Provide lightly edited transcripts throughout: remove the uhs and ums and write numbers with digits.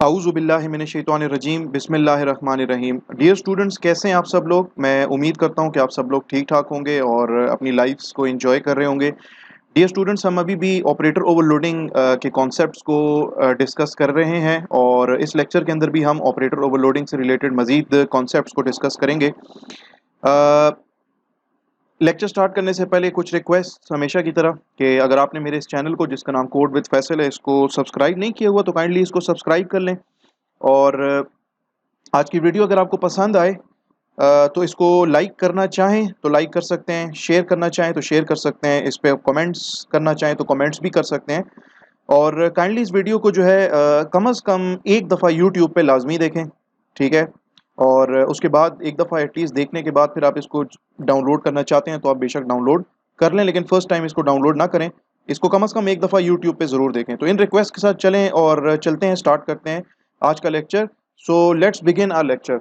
आऊज़ु बिल्लाहि मिनश शैतानिर रजीम बिस्मिल्लाहिर रहमानिर रहीम। Dear students, कैसे हैं आप सब लोग। मैं उम्मीद करता हूं कि आप सब लोग ठीक ठाक होंगे और अपनी लाइफ्स को एंजॉय कर रहे होंगे। डियर स्टूडेंट्स, हम अभी भी ऑपरेटर ओवरलोडिंग के कॉन्सेप्ट्स को डिस्कस कर रहे हैं और इस लेक्चर के अंदर भी हम ऑपरेटर ओवरलोडिंग से रिलेटेड मज़ीद कॉन्सेप्ट्स को डिस्कस करेंगे। लेक्चर स्टार्ट करने से पहले कुछ रिक्वेस्ट हमेशा की तरह कि अगर आपने मेरे इस चैनल को, जिसका नाम कोड विद फैसल है, इसको सब्सक्राइब नहीं किया हुआ तो काइंडली इसको सब्सक्राइब कर लें। और आज की वीडियो अगर आपको पसंद आए तो इसको लाइक करना चाहें तो लाइक कर सकते हैं, शेयर करना चाहें तो शेयर कर सकते हैं, इस पर कमेंट्स करना चाहें तो कमेंट्स भी कर सकते हैं। और काइंडली इस वीडियो को जो है कम अज़ कम एक दफ़ा यूट्यूब पे लाजमी देखें, ठीक है। और उसके बाद एक दफ़ा एटलीस्ट देखने के बाद फिर आप इसको डाउनलोड करना चाहते हैं तो आप बेशक डाउनलोड कर लें, लेकिन फ़र्स्ट टाइम इसको डाउनलोड ना करें। इसको कम अज़ कम एक दफ़ा यूट्यूब पे ज़रूर देखें। तो इन रिक्वेस्ट के साथ चलें और चलते हैं, स्टार्ट करते हैं आज का lecture. So let's begin our lecture.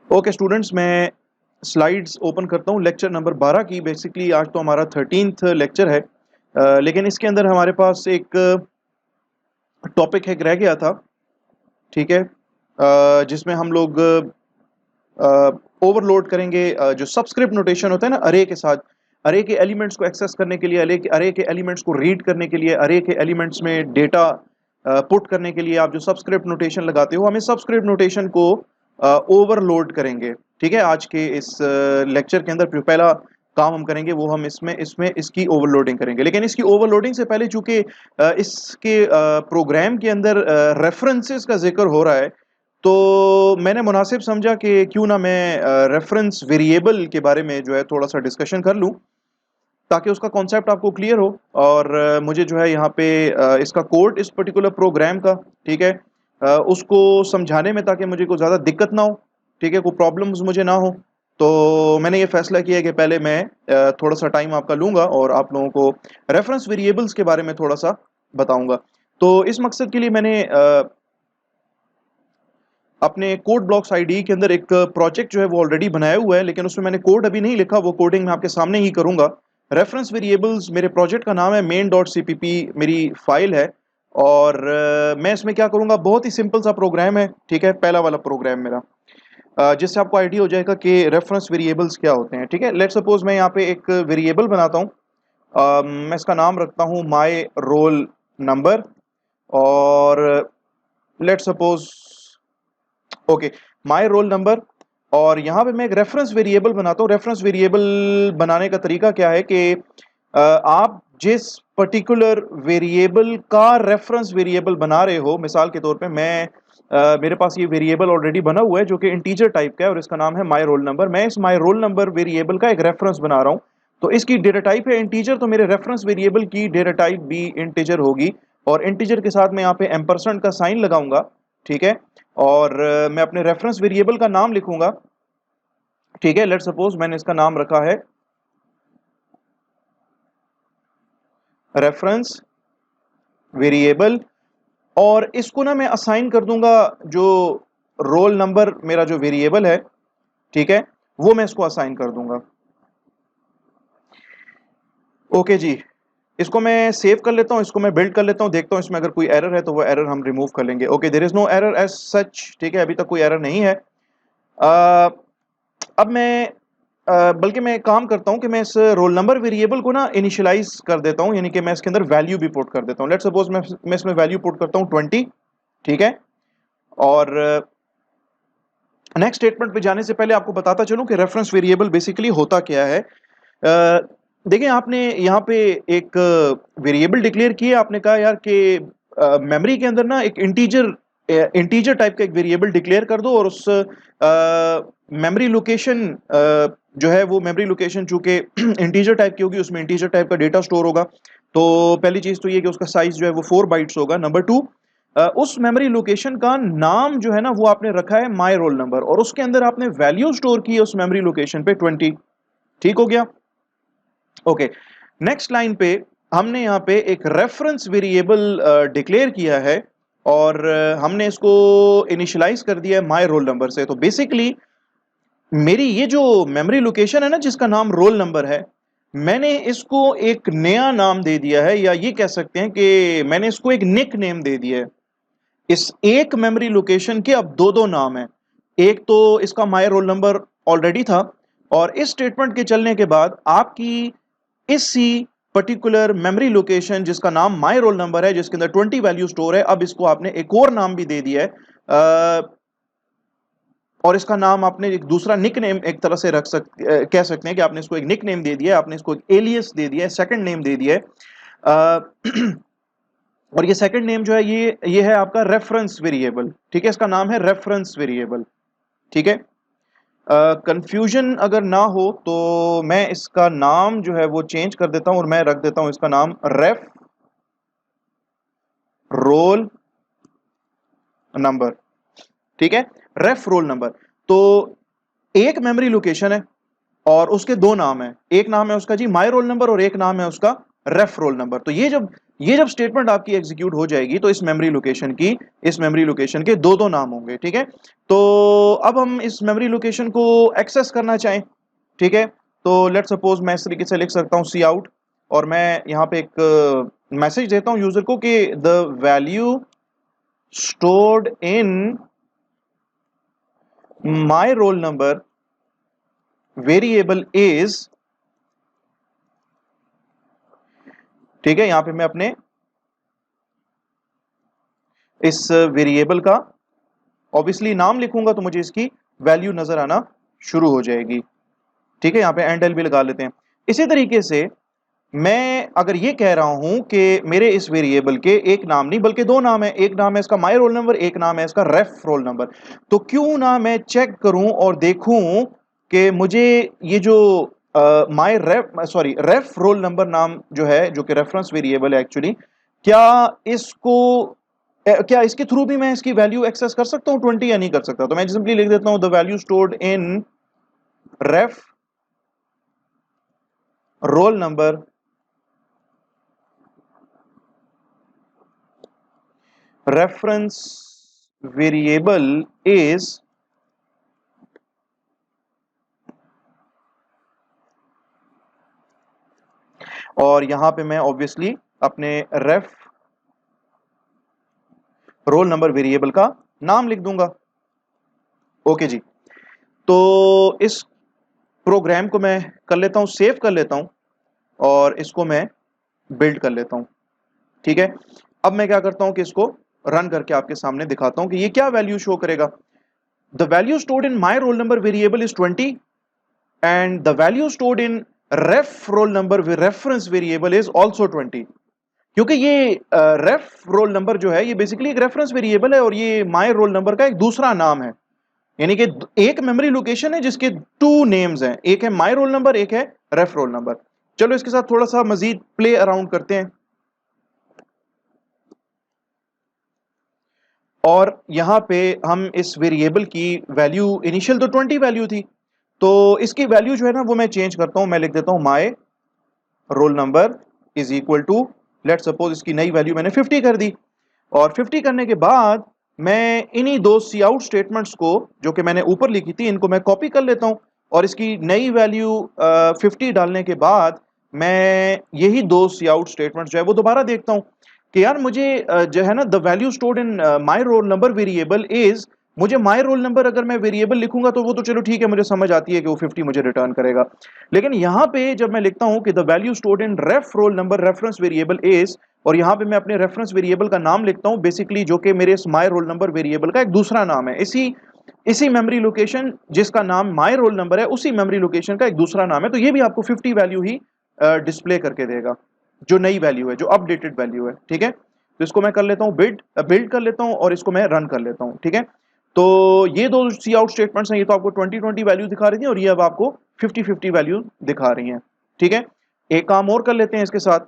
Okay students, मैं स्लाइड्स ओपन करता हूँ लेक्चर नंबर 12 की। बेसिकली आज तो हमारा 13th लेक्चर है, लेकिन इसके अंदर हमारे पास एक टॉपिक है रह गया था, ठीक है, जिसमें हम लोग ओवरलोड करेंगे जो सबस्क्रिप्ट नोटेशन होता है ना अरे के साथ। अरे के एलिमेंट्स को एक्सेस करने के लिए, अरे के एलिमेंट्स को रीड करने के लिए, अरे के एलिमेंट्स में डेटा पुट करने के लिए आप जो सबस्क्रिप्ट नोटेशन लगाते हो, हम इस सबस्क्रिप्ट नोटेशन को ओवरलोड करेंगे, ठीक है। आज के इस लेक्चर के अंदर जो पहला काम हम करेंगे वो हम इसमें इसमें इसकी ओवरलोडिंग करेंगे। लेकिन इसकी ओवरलोडिंग से पहले चूंकि इसके प्रोग्राम के अंदर रेफरेंसेस का जिक्र हो रहा है, तो मैंने मुनासिब समझा कि क्यों ना मैं रेफरेंस वेरिएबल के बारे में जो है थोड़ा सा डिस्कशन कर लूं, ताकि उसका कॉन्सेप्ट आपको क्लियर हो। और मुझे जो है यहाँ पे इसका कोड, इस पर्टिकुलर प्रोग्राम का, ठीक है, उसको समझाने में, ताकि मुझे कोई ज़्यादा दिक्कत ना हो, ठीक है, कोई प्रॉब्लम्स मुझे ना हो। तो मैंने ये फैसला किया कि पहले मैं थोड़ा सा टाइम आपका लूँगा और आप लोगों को रेफरेंस वेरिएबल्स के बारे में थोड़ा सा बताऊँगा। तो इस मकसद के लिए मैंने अपने कोड ब्लॉक्स आईडी के अंदर एक प्रोजेक्ट जो है वो ऑलरेडी बनाया हुआ है, लेकिन उसमें मैंने कोड अभी नहीं लिखा, वो कोडिंग मैं आपके सामने ही करूंगा। रेफरेंस वेरिएबल्स, मेरे प्रोजेक्ट का नाम है main.cpp, मेरी फाइल है। और मैं इसमें क्या करूंगा, बहुत ही सिंपल सा प्रोग्राम है, ठीक है, पहला वाला प्रोग्राम मेरा, जिससे आपको आइडिया हो जाएगा कि रेफरेंस वेरिएबल्स क्या होते हैं, ठीक है। लेट्स सपोज मैं यहाँ पे एक वेरिएबल बनाता हूँ, मैं इसका नाम रखता हूँ माई रोल नंबर। और let's suppose okay, my roll number. और यहाँ पे मैं एक रेफरेंस वेरिएबल बनाता हूँ। रेफरेंस वेरिएबल बनाने का तरीका क्या है कि आप जिस पर्टिकुलर वेरिएबल का रेफरेंस वेरिएबल बना रहे हो, मिसाल के तौर पे मैं मेरे पास ये वेरिएबल ऑलरेडी बना हुआ है जो कि इंटीजर टाइप का है और इसका नाम है माई रोल नंबर। मैं इस माई रोल नंबर वेरिएबल का एक रेफरेंस बना रहा हूँ, तो इसकी डेटा टाइप है इंटीजर, तो मेरे रेफरेंस वेरिएबल की डेटा टाइप भी इंटीजर होगी। और इंटीजर के साथ मैं यहाँ पे एम्परसेंड का साइन लगाऊंगा, ठीक है। और मैं अपने रेफरेंस वेरिएबल का नाम लिखूंगा, ठीक है। लेट्स सपोज मैंने इसका नाम रखा है रेफरेंस वेरिएबल, और इसको ना मैं असाइन कर दूंगा जो रोल नंबर मेरा जो वेरिएबल है, ठीक है, वो मैं इसको असाइन कर दूंगा। ओके जी, इसको मैं सेव कर लेता हूं, इसको मैं बिल्ड कर लेता हूं, देखता हूं इसमें अगर कोई एरर है तो वो एरर हम रिमूव कर लेंगे। Okay, there is no error as such, ठीक है, अभी तक कोई एरर नहीं है। अब मैं बल्कि मैं एक काम करता हूं कि मैं इस रोल नंबर वेरिएबल को ना इनिशियलाइज कर देता हूं, यानी कि मैं इसके अंदर वैल्यू भी पुट कर देता हूं। लेट्स सपोज मैं इसमें वैल्यू पुट करता हूं 20, ठीक है। और नेक्स्ट स्टेटमेंट पे जाने से पहले आपको बताता चलूं कि रेफरेंस वेरिएबल बेसिकली होता क्या है। देखिए, आपने यहाँ पे एक वेरिएबल डिक्लेयर किया, आपने कहा यार कि मेमोरी के अंदर ना एक इंटीजर टाइप का एक वेरिएबल डिक्लेयर कर दो, और उस मेमोरी लोकेशन जो है वो मेमोरी लोकेशन चूंकि इंटीजर टाइप की होगी, उसमें इंटीजर टाइप का डेटा स्टोर होगा। तो पहली चीज तो ये कि उसका साइज जो है वो 4 बाइट्स होगा। नंबर 2, उस मेमोरी लोकेशन का नाम जो है ना वो आपने रखा है माई रोल नंबर, और उसके अंदर आपने वैल्यू स्टोर की है उस मेमोरी लोकेशन पे 20, ठीक हो गया। ओके, नेक्स्ट लाइन पे हमने यहाँ पे एक रेफरेंस वेरिएबल डिक्लेयर किया है, और हमने इसको इनिशियलाइज कर दिया है माय रोल नंबर से। तो बेसिकली मेरी ये जो मेमोरी लोकेशन है ना जिसका नाम रोल नंबर है, मैंने इसको एक नया नाम दे दिया है, या ये कह सकते हैं कि मैंने इसको एक निक नेम दे दिया है। इस एक मेमोरी लोकेशन के अब दो दो नाम हैं। एक तो इसका माय रोल नंबर ऑलरेडी था, और इस स्टेटमेंट के चलने के बाद आपकी इसी पर्टिकुलर मेमोरी लोकेशन जिसका नाम माय रोल नंबर है, जिसके अंदर 20 वैल्यू स्टोर है, अब इसको आपने एक और नाम भी दे दिया है, और इसका नाम आपने एक दूसरा निक नेम एक तरह से कह सकते हैं कि आपने इसको एक निक नेम दे दिया है, आपने इसको एक एलियस दे दिया है, सेकंड नेम दे दिया है। और ये सेकंड नेम जो है ये है आपका रेफरेंस वेरिएबल। ठीक है, इसका नाम है रेफरेंस वेरिएबल। ठीक है, कंफ्यूजन अगर ना हो तो मैं इसका नाम जो है वो चेंज कर देता हूं, और मैं रख देता हूं इसका नाम रेफ रोल नंबर। ठीक है, रेफ रोल नंबर। तो एक मेमोरी लोकेशन है और उसके दो नाम है, एक नाम है उसका जी माय रोल नंबर और एक नाम है उसका रेफ रोल नंबर। तो ये जब स्टेटमेंट आपकी एग्जीक्यूट हो जाएगी तो इस मेमोरी लोकेशन के दो दो नाम होंगे। ठीक है, तो अब हम इस मेमोरी लोकेशन को एक्सेस करना चाहें, ठीक है, तो लेट सपोज मैं इस तरीके से लिख सकता हूं सी आउट, और मैं यहां पे एक मैसेज देता हूं यूजर को कि the value stored in my roll number variable is, ठीक है, यहां पे मैं अपने इस वेरिएबल का ऑब्वियसली नाम लिखूंगा तो मुझे इसकी वैल्यू नजर आना शुरू हो जाएगी। ठीक है, यहां पे एंड एल भी लगा लेते हैं। इसी तरीके से मैं अगर ये कह रहा हूं कि मेरे इस वेरिएबल के एक नाम नहीं बल्कि दो नाम है, एक नाम है इसका माय रोल नंबर, एक नाम है इसका रेफ रोल नंबर, तो क्यों ना मैं चेक करूं और देखूं कि मुझे ये जो रेफ रोल नंबर नाम जो है, जो कि रेफरेंस वेरिएबल है एक्चुअली, क्या इसको क्या इसके थ्रू भी मैं इसकी वैल्यू एक्सेस कर सकता हूं 20 या नहीं कर सकता? तो मैं सिंपली लिख देता हूं the value stored in ref roll number reference variable is, और यहां पे मैं ऑब्वियसली अपने रेफ रोल नंबर वेरिएबल का नाम लिख दूंगा। ओके जी, तो इस प्रोग्राम को मैं कर लेता हूं, सेव कर लेता हूं, और इसको मैं बिल्ड कर लेता हूं। ठीक है, अब मैं क्या करता हूं कि इसको रन करके आपके सामने दिखाता हूं कि ये क्या वैल्यू शो करेगा। The value stored in my roll number variable is 20 and the value stored in ref roll number reference variable is also 20। क्योंकि ये रेफ रोल नंबर जो है ये बेसिकली एक रेफरेंस वेरिएबल है और ये माय रोल नंबर का एक दूसरा नाम है। यानी कि एक मेमोरी लोकेशन है जिसके टू नेम्स हैं, एक है माय रोल नंबर, एक है रेफ रोल नंबर। चलो इसके साथ थोड़ा सा मजीद प्ले अराउंड करते हैं, और यहां पे हम इस वेरिएबल की वैल्यू, इनिशियल तो 20 वैल्यू थी, तो इसकी वैल्यू जो है ना वो मैं चेंज करता हूं, मैं लिख देता हूं my roll number is equal to, let suppose इसकी नई वैल्यू मैंने 50 कर दी, और 50 करने के बाद मैं इन्हीं दो सी आउट स्टेटमेंट्स को जो कि मैंने ऊपर लिखी थी इनको मैं कॉपी कर लेता हूं, और इसकी नई वैल्यू 50 डालने के बाद मैं यही दो सी आउट स्टेटमेंट्स जो है वो दोबारा देखता हूं कि यार मुझे जो है ना the value stored in my roll number variable is, मुझे माय रोल नंबर अगर मैं वेरिएबल लिखूंगा तो वो तो चलो ठीक है, मुझे समझ आती है कि वो 50 मुझे रिटर्न करेगा। लेकिन यहां पे जब मैं लिखता हूं कि the value stored in ref roll number reference variable is, और यहां पे मैं अपने रेफरेंस वेरिएबल का नाम लिखता हूं बेसिकली, जो कि मेरे is my roll number variable का एक दूसरा नाम है, इसी इसी मेमोरी लोकेशन जिसका नाम माय रोल नंबर है उसी मेमोरी लोकेशन का एक दूसरा नाम है, तो ये भी आपको 50 वैल्यू ही डिस्प्ले करके देगा, जो नई वैल्यू है, जो अपडेटेड वैल्यू है। ठीक है, तो इसको मैं कर लेता हूं बिल्ड कर लेता हूं और इसको मैं रन कर लेता हूं। ठीक है, तो ये दो सी आउट स्टेटमेंट्स हैं, ये तो आपको 20 वैल्यू दिखा रही थी और ये अब आपको 50 वैल्यू दिखा रही हैं। ठीक है, एक काम और कर लेते हैं इसके साथ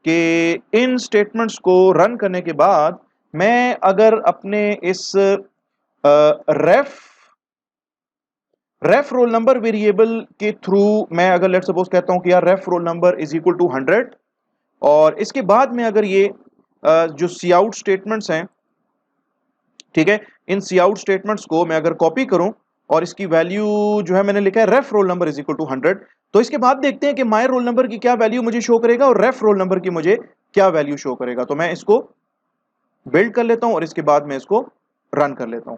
कि इन स्टेटमेंट्स को रन करने के बाद मैं अगर अपने इस रेफ रोल नंबर वेरिएबल के थ्रू मैं अगर लेट सपोज कहता हूं कि यार ref roll number is equal to 100, और इसके बाद में अगर ये जो सी आउट स्टेटमेंट्स हैं ठीक है। इन सी आउट स्टेटमेंट्स को मैं अगर कॉपी करूं और इसकी वैल्यू जो है मैंने लिखा है ref roll number is equal to 100, तो इसके बाद देखते हैं कि माय रोल नंबर की क्या वैल्यू मुझे शो करेगा और रेफ रोल नंबर की मुझे क्या वैल्यू शो करेगा। तो मैं इसको बिल्ड कर लेता हूं और इसके बाद मैं इसको रन कर लेता हूं।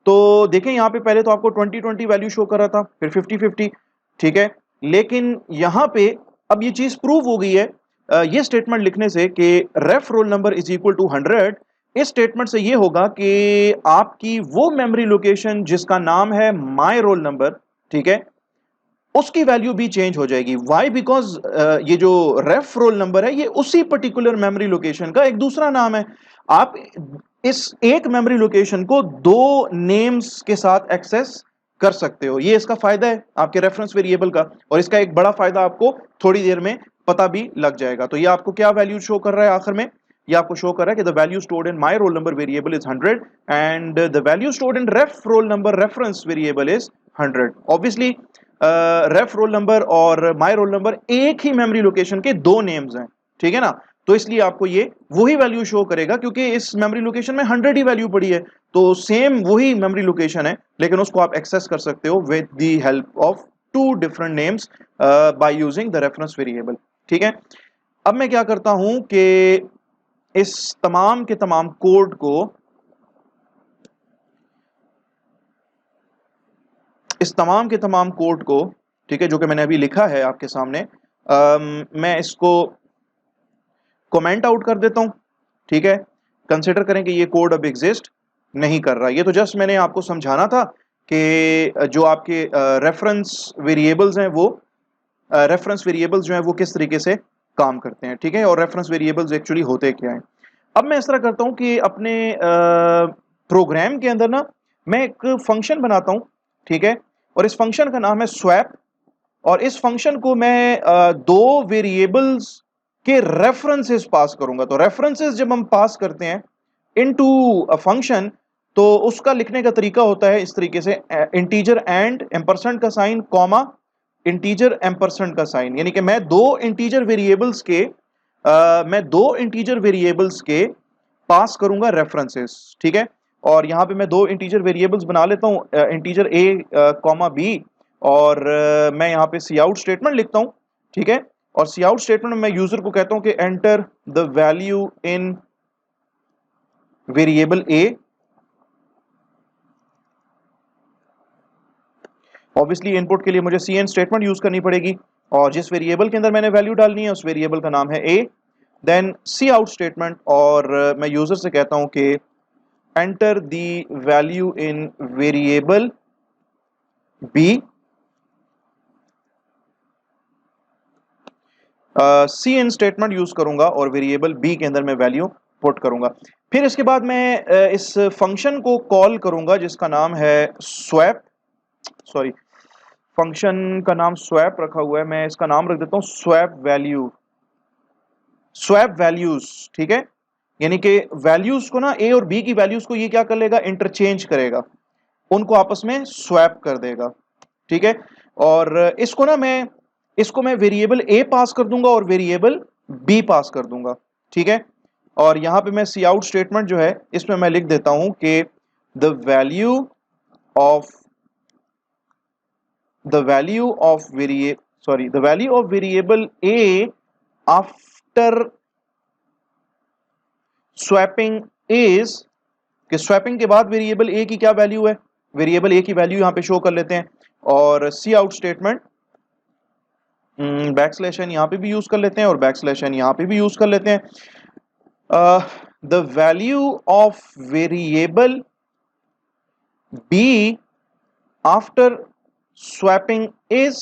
तो देखें यहां पे पहले तो आपको 2020 वैल्यू शो कर रहा था, फिर 50-50, ठीक है। लेकिन यहां पे अब ये चीज प्रूव हो गई है ये स्टेटमेंट लिखने से कि ref roll number is equal to 100। इस स्टेटमेंट से ये होगा कि आपकी वो मेमोरी लोकेशन जिसका नाम है माय रोल नंबर, ठीक है, उसकी वैल्यू भी चेंज हो जाएगी। वाई? बिकॉज ये जो रेफ रोल नंबर है ये उसी पर्टिकुलर मेमोरी लोकेशन का एक दूसरा नाम है। आप इस एक मेमोरी लोकेशन को दो नेम्स के साथ एक्सेस कर सकते हो। ये इसका फायदा है आपके रेफरेंस वेरिएबल का, और इसका एक बड़ा फायदा आपको थोड़ी देर में पता भी लग जाएगा। तो ये आपको क्या वैल्यू शो कर रहा है आखिर में? ये आपको शो कर रहा है कि the value stored in my roll number variable is 100 and the value stored in ref roll number reference variable is 100। Obviously ref roll number और माय रोल नंबर एक ही मेमोरी लोकेशन के दो नेम्स हैं, ठीक है ना। तो इसलिए आपको ये वही वैल्यू शो करेगा क्योंकि इस मेमोरी लोकेशन में 100 ही वैल्यू पड़ी है। तो सेम वही मेमोरी लोकेशन है लेकिन उसको आप एक्सेस कर सकते हो with the help of two different names by using the reference variable, ठीक है। अब मैं क्या करता हूं कि इस तमाम के तमाम कोड को ठीक है, जो कि मैंने अभी लिखा है आपके सामने, मैं इसको कमेंट आउट कर देता हूं, ठीक है। कंसिडर करें कि ये कोड अब एग्जिस्ट नहीं कर रहा। ये तो जस्ट मैंने आपको समझाना था कि जो आपके रेफरेंस वेरिएबल्स हैं वो रेफरेंस वेरिएबल्स जो हैं वो किस तरीके से काम करते हैं, ठीक है, और रेफरेंस वेरिएबल्स एक्चुअली होते क्या हैं। अब मैं इस तरह करता हूं कि अपने प्रोग्राम के अंदर ना मैं एक फंक्शन बनाता हूं, ठीक है, और इस फंक्शन का नाम है स्वैप। और इस फंक्शन को मैं दो वेरिएबल्स के रेफरेंसेस पास करूंगा। तो रेफरेंसेस जब हम पास करते हैं इनटू अ फंक्शन तो उसका लिखने का तरीका होता है इस तरीके से, इंटीजर एंड एम्परसेंड का साइन कॉमा इंटीजर एम्परसेंड का साइन, यानी कि मैं दो इंटीजर वेरिएबल्स के पास करूंगा रेफरेंसेस, ठीक है। और यहां पे मैं दो इंटीजर वेरिएबल्स बना लेता हूं, इंटीजर ए कॉमा बी, और मैं यहां पे सी आउट स्टेटमेंट लिखता हूं, ठीक है। और सी आउट स्टेटमेंट में मैं यूजर को कहता हूं कि enter the value in variable A. Obviously input के लिए मुझे सी एन स्टेटमेंट यूज करनी पड़ेगी और जिस वेरिएबल के अंदर मैंने वैल्यू डालनी है उस वेरिएबल का नाम है A. Then C out statement, और मैं यूजर से कहता हूं कि enter the value in variable B. C in statement use करूंगा और वेरिएबल बी के अंदर मैं वैल्यू पुट करूंगा। फिर इसके बाद मैं इस फंक्शन को कॉल करूंगा जिसका नाम है स्वैप, सॉरी फंक्शन का नाम स्वैप रखा हुआ है, मैं इसका नाम रख देता हूं स्वैप वैल्यूज, ठीक है। यानी कि वैल्यूज को ना ए और बी की वैल्यूज को ये क्या कर लेगा, इंटरचेंज करेगा, उनको आपस में स्वैप कर देगा, ठीक है। और इसको मैं वेरिएबल ए पास कर दूंगा और वेरिएबल बी पास कर दूंगा, ठीक है। और यहां पे मैं सी आउट स्टेटमेंट जो है इसमें मैं लिख देता हूं कि the value of variable A after swapping is, कि स्वैपिंग के बाद वेरिएबल ए की क्या वैल्यू है, वेरिएबल ए की वैल्यू यहां पे शो कर लेते हैं। और सी out statement backslash n यहां पे भी यूज कर लेते हैं और बैक स्लैश एन यहां पे भी यूज कर लेते हैं। The value of variable B after swapping is,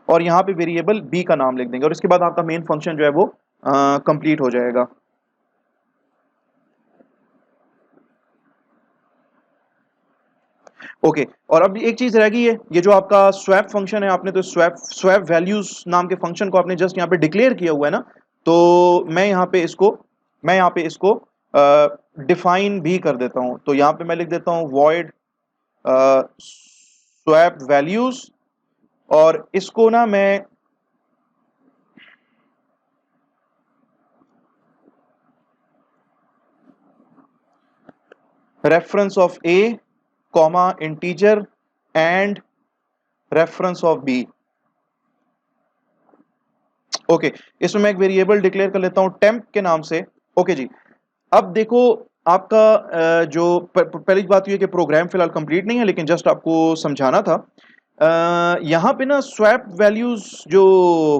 और यहां पे वेरिएबल बी का नाम लिख देंगे और इसके बाद आपका मेन फंक्शन जो है वो कंप्लीट हो जाएगा। ओके, और अब एक चीज रह गई है, ये जो आपका स्वैप फंक्शन है, आपने तो स्वैप वैल्यूज नाम के फंक्शन को आपने जस्ट यहाँ पे डिक्लेयर किया हुआ है ना, तो मैं यहाँ पे इसको डिफाइन भी कर देता हूं। तो यहाँ पे मैं लिख देता हूं वॉइड स्वैप वैल्यूज, और इसको ना मैं reference of A comma integer and reference of B. Okay, इसमें मैं एक वेरिएबल डिक्लेयर कर लेता हूं टेम्प के नाम से। ओके जी, अब देखो आपका जो पहली बात ये है कि प्रोग्राम फिलहाल कंप्लीट नहीं है, लेकिन जस्ट आपको समझाना था। यहाँ पे ना स्वैप वैल्यूज जो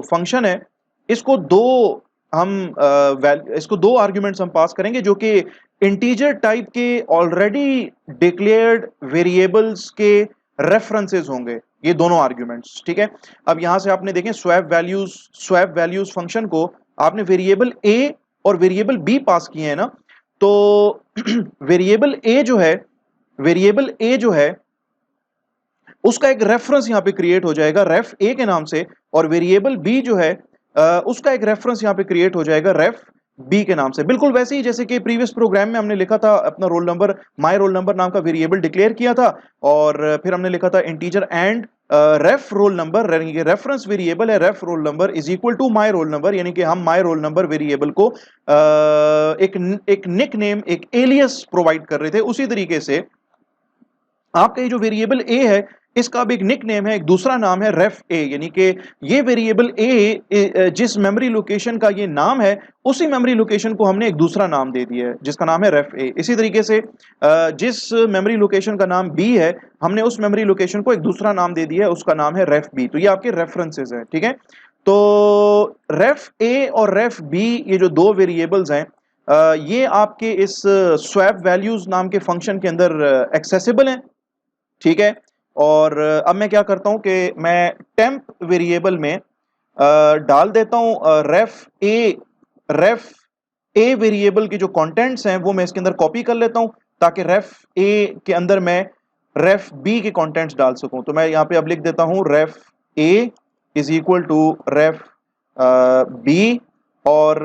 फंक्शन है, इसको दो हम इसको दो आर्ग्यूमेंट्स हम पास करेंगे जो कि इंटीजर टाइप के ऑलरेडी डिक्लेयर्ड वेरिएबल्स के रेफरेंसेस होंगे, ये दोनों आर्ग्यूमेंट्स। ठीक है, अब यहां से आपने देखें स्वैप वैल्यूज फंक्शन को आपने वेरिएबल ए और वेरिएबल बी पास किए हैं ना, तो वेरिएबल ए जो है उसका एक रेफरेंस यहां पे क्रिएट हो जाएगा रेफ ए के नाम से, और वेरिएबल बी जो है उसका एक रेफरेंस यहां पे क्रिएट हो जाएगा रेफ बी के नाम से। बिल्कुल वैसे ही जैसे कि प्रीवियस प्रोग्राम में हमने लिखा था अपना roll number, my roll number नाम का वेरिएबल डिक्लेयर किया था, और फिर हमने लिखा था integer and ref roll number, यानी कि रेफरेंस वेरिएबल है ref roll number is equal to my roll number, यानी कि हम माय रोल नंबर वेरिएबल को एक निक नेम, एक एलियस प्रोवाइड कर रहे थे। उसी तरीके से आपका ये जो वेरिएबल ए है इसका अब एक निक नेम है, एक दूसरा नाम है रेफ ए, यानी कि ये वेरिएबल ए जिस मेमोरी लोकेशन का ये नाम है उसी मेमोरी लोकेशन को हमने एक दूसरा नाम दे दिया है जिसका नाम है रेफ ए। इसी तरीके से जिस मेमोरी लोकेशन का नाम बी है हमने उस मेमोरी लोकेशन को एक दूसरा नाम दे दिया है, उसका नाम है रेफ बी। तो ये आपके रेफरेंसेस हैं। ठीक है, तो रेफ ए और रेफ बी ये जो दो वेरिएबल्स हैं ये आपके इस स्वैप वैल्यूज नाम के फंक्शन के अंदर एक्सेसिबल हैं। ठीक है, और अब मैं क्या करता हूं कि मैं टेम्प वेरिएबल में डाल देता हूं रेफ ए वेरिएबल की जो कंटेंट्स हैं वो मैं इसके अंदर कॉपी कर लेता हूं, ताकि रेफ ए के अंदर मैं रेफ बी के कंटेंट्स डाल सकूं। तो मैं यहां पे अब लिख देता हूं ref a is equal to ref b, और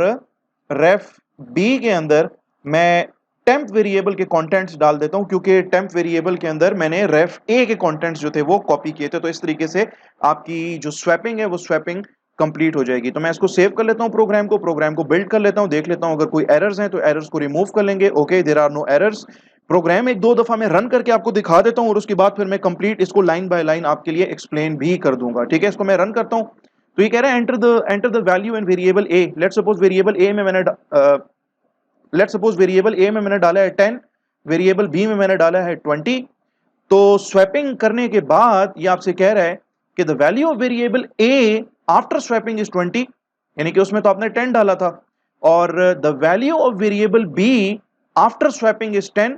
रेफ बी के अंदर मैं टेम्प वेरिएबल के कंटेंट्स डाल देता हूं, क्योंकि टेम्प वेरिएबल के अंदर मैंने रेफ ए के कंटेंट्स जो थे वो कॉपी किए थे। तो इस तरीके से आपकी जो स्वैपिंग है वो स्वैपिंग कंप्लीट हो जाएगी। तो मैं इसको सेव कर लेता हूं, प्रोग्राम को बिल्ड कर लेता हूं, देख लेता हूं अगर कोई एरर्स हैं तो एरर्स को रिमूव कर लेंगे। Okay, there are no errors. Program एक दो दफा मैं रन करके आपको दिखा देता हूं और उसके बाद फिर मैं कंप्लीट इसको लाइन बाय लाइन आपके लिए एक्सप्लेन भी कर दूंगा। ठीक है, इसको मैं रन करता हूं तो ये कह रहा है enter the value in variable a. Let's suppose variable a में मैंने डाला है 10, वेरिएबल बी में मैंने डाला है 20। तो स्वैपिंग करने के बाद ये आपसे कह रहा है कि the value of variable A after swapping is 20, यानी कि उसमें तो आपने 10 डाला था, और the value of variable B after swapping is 10।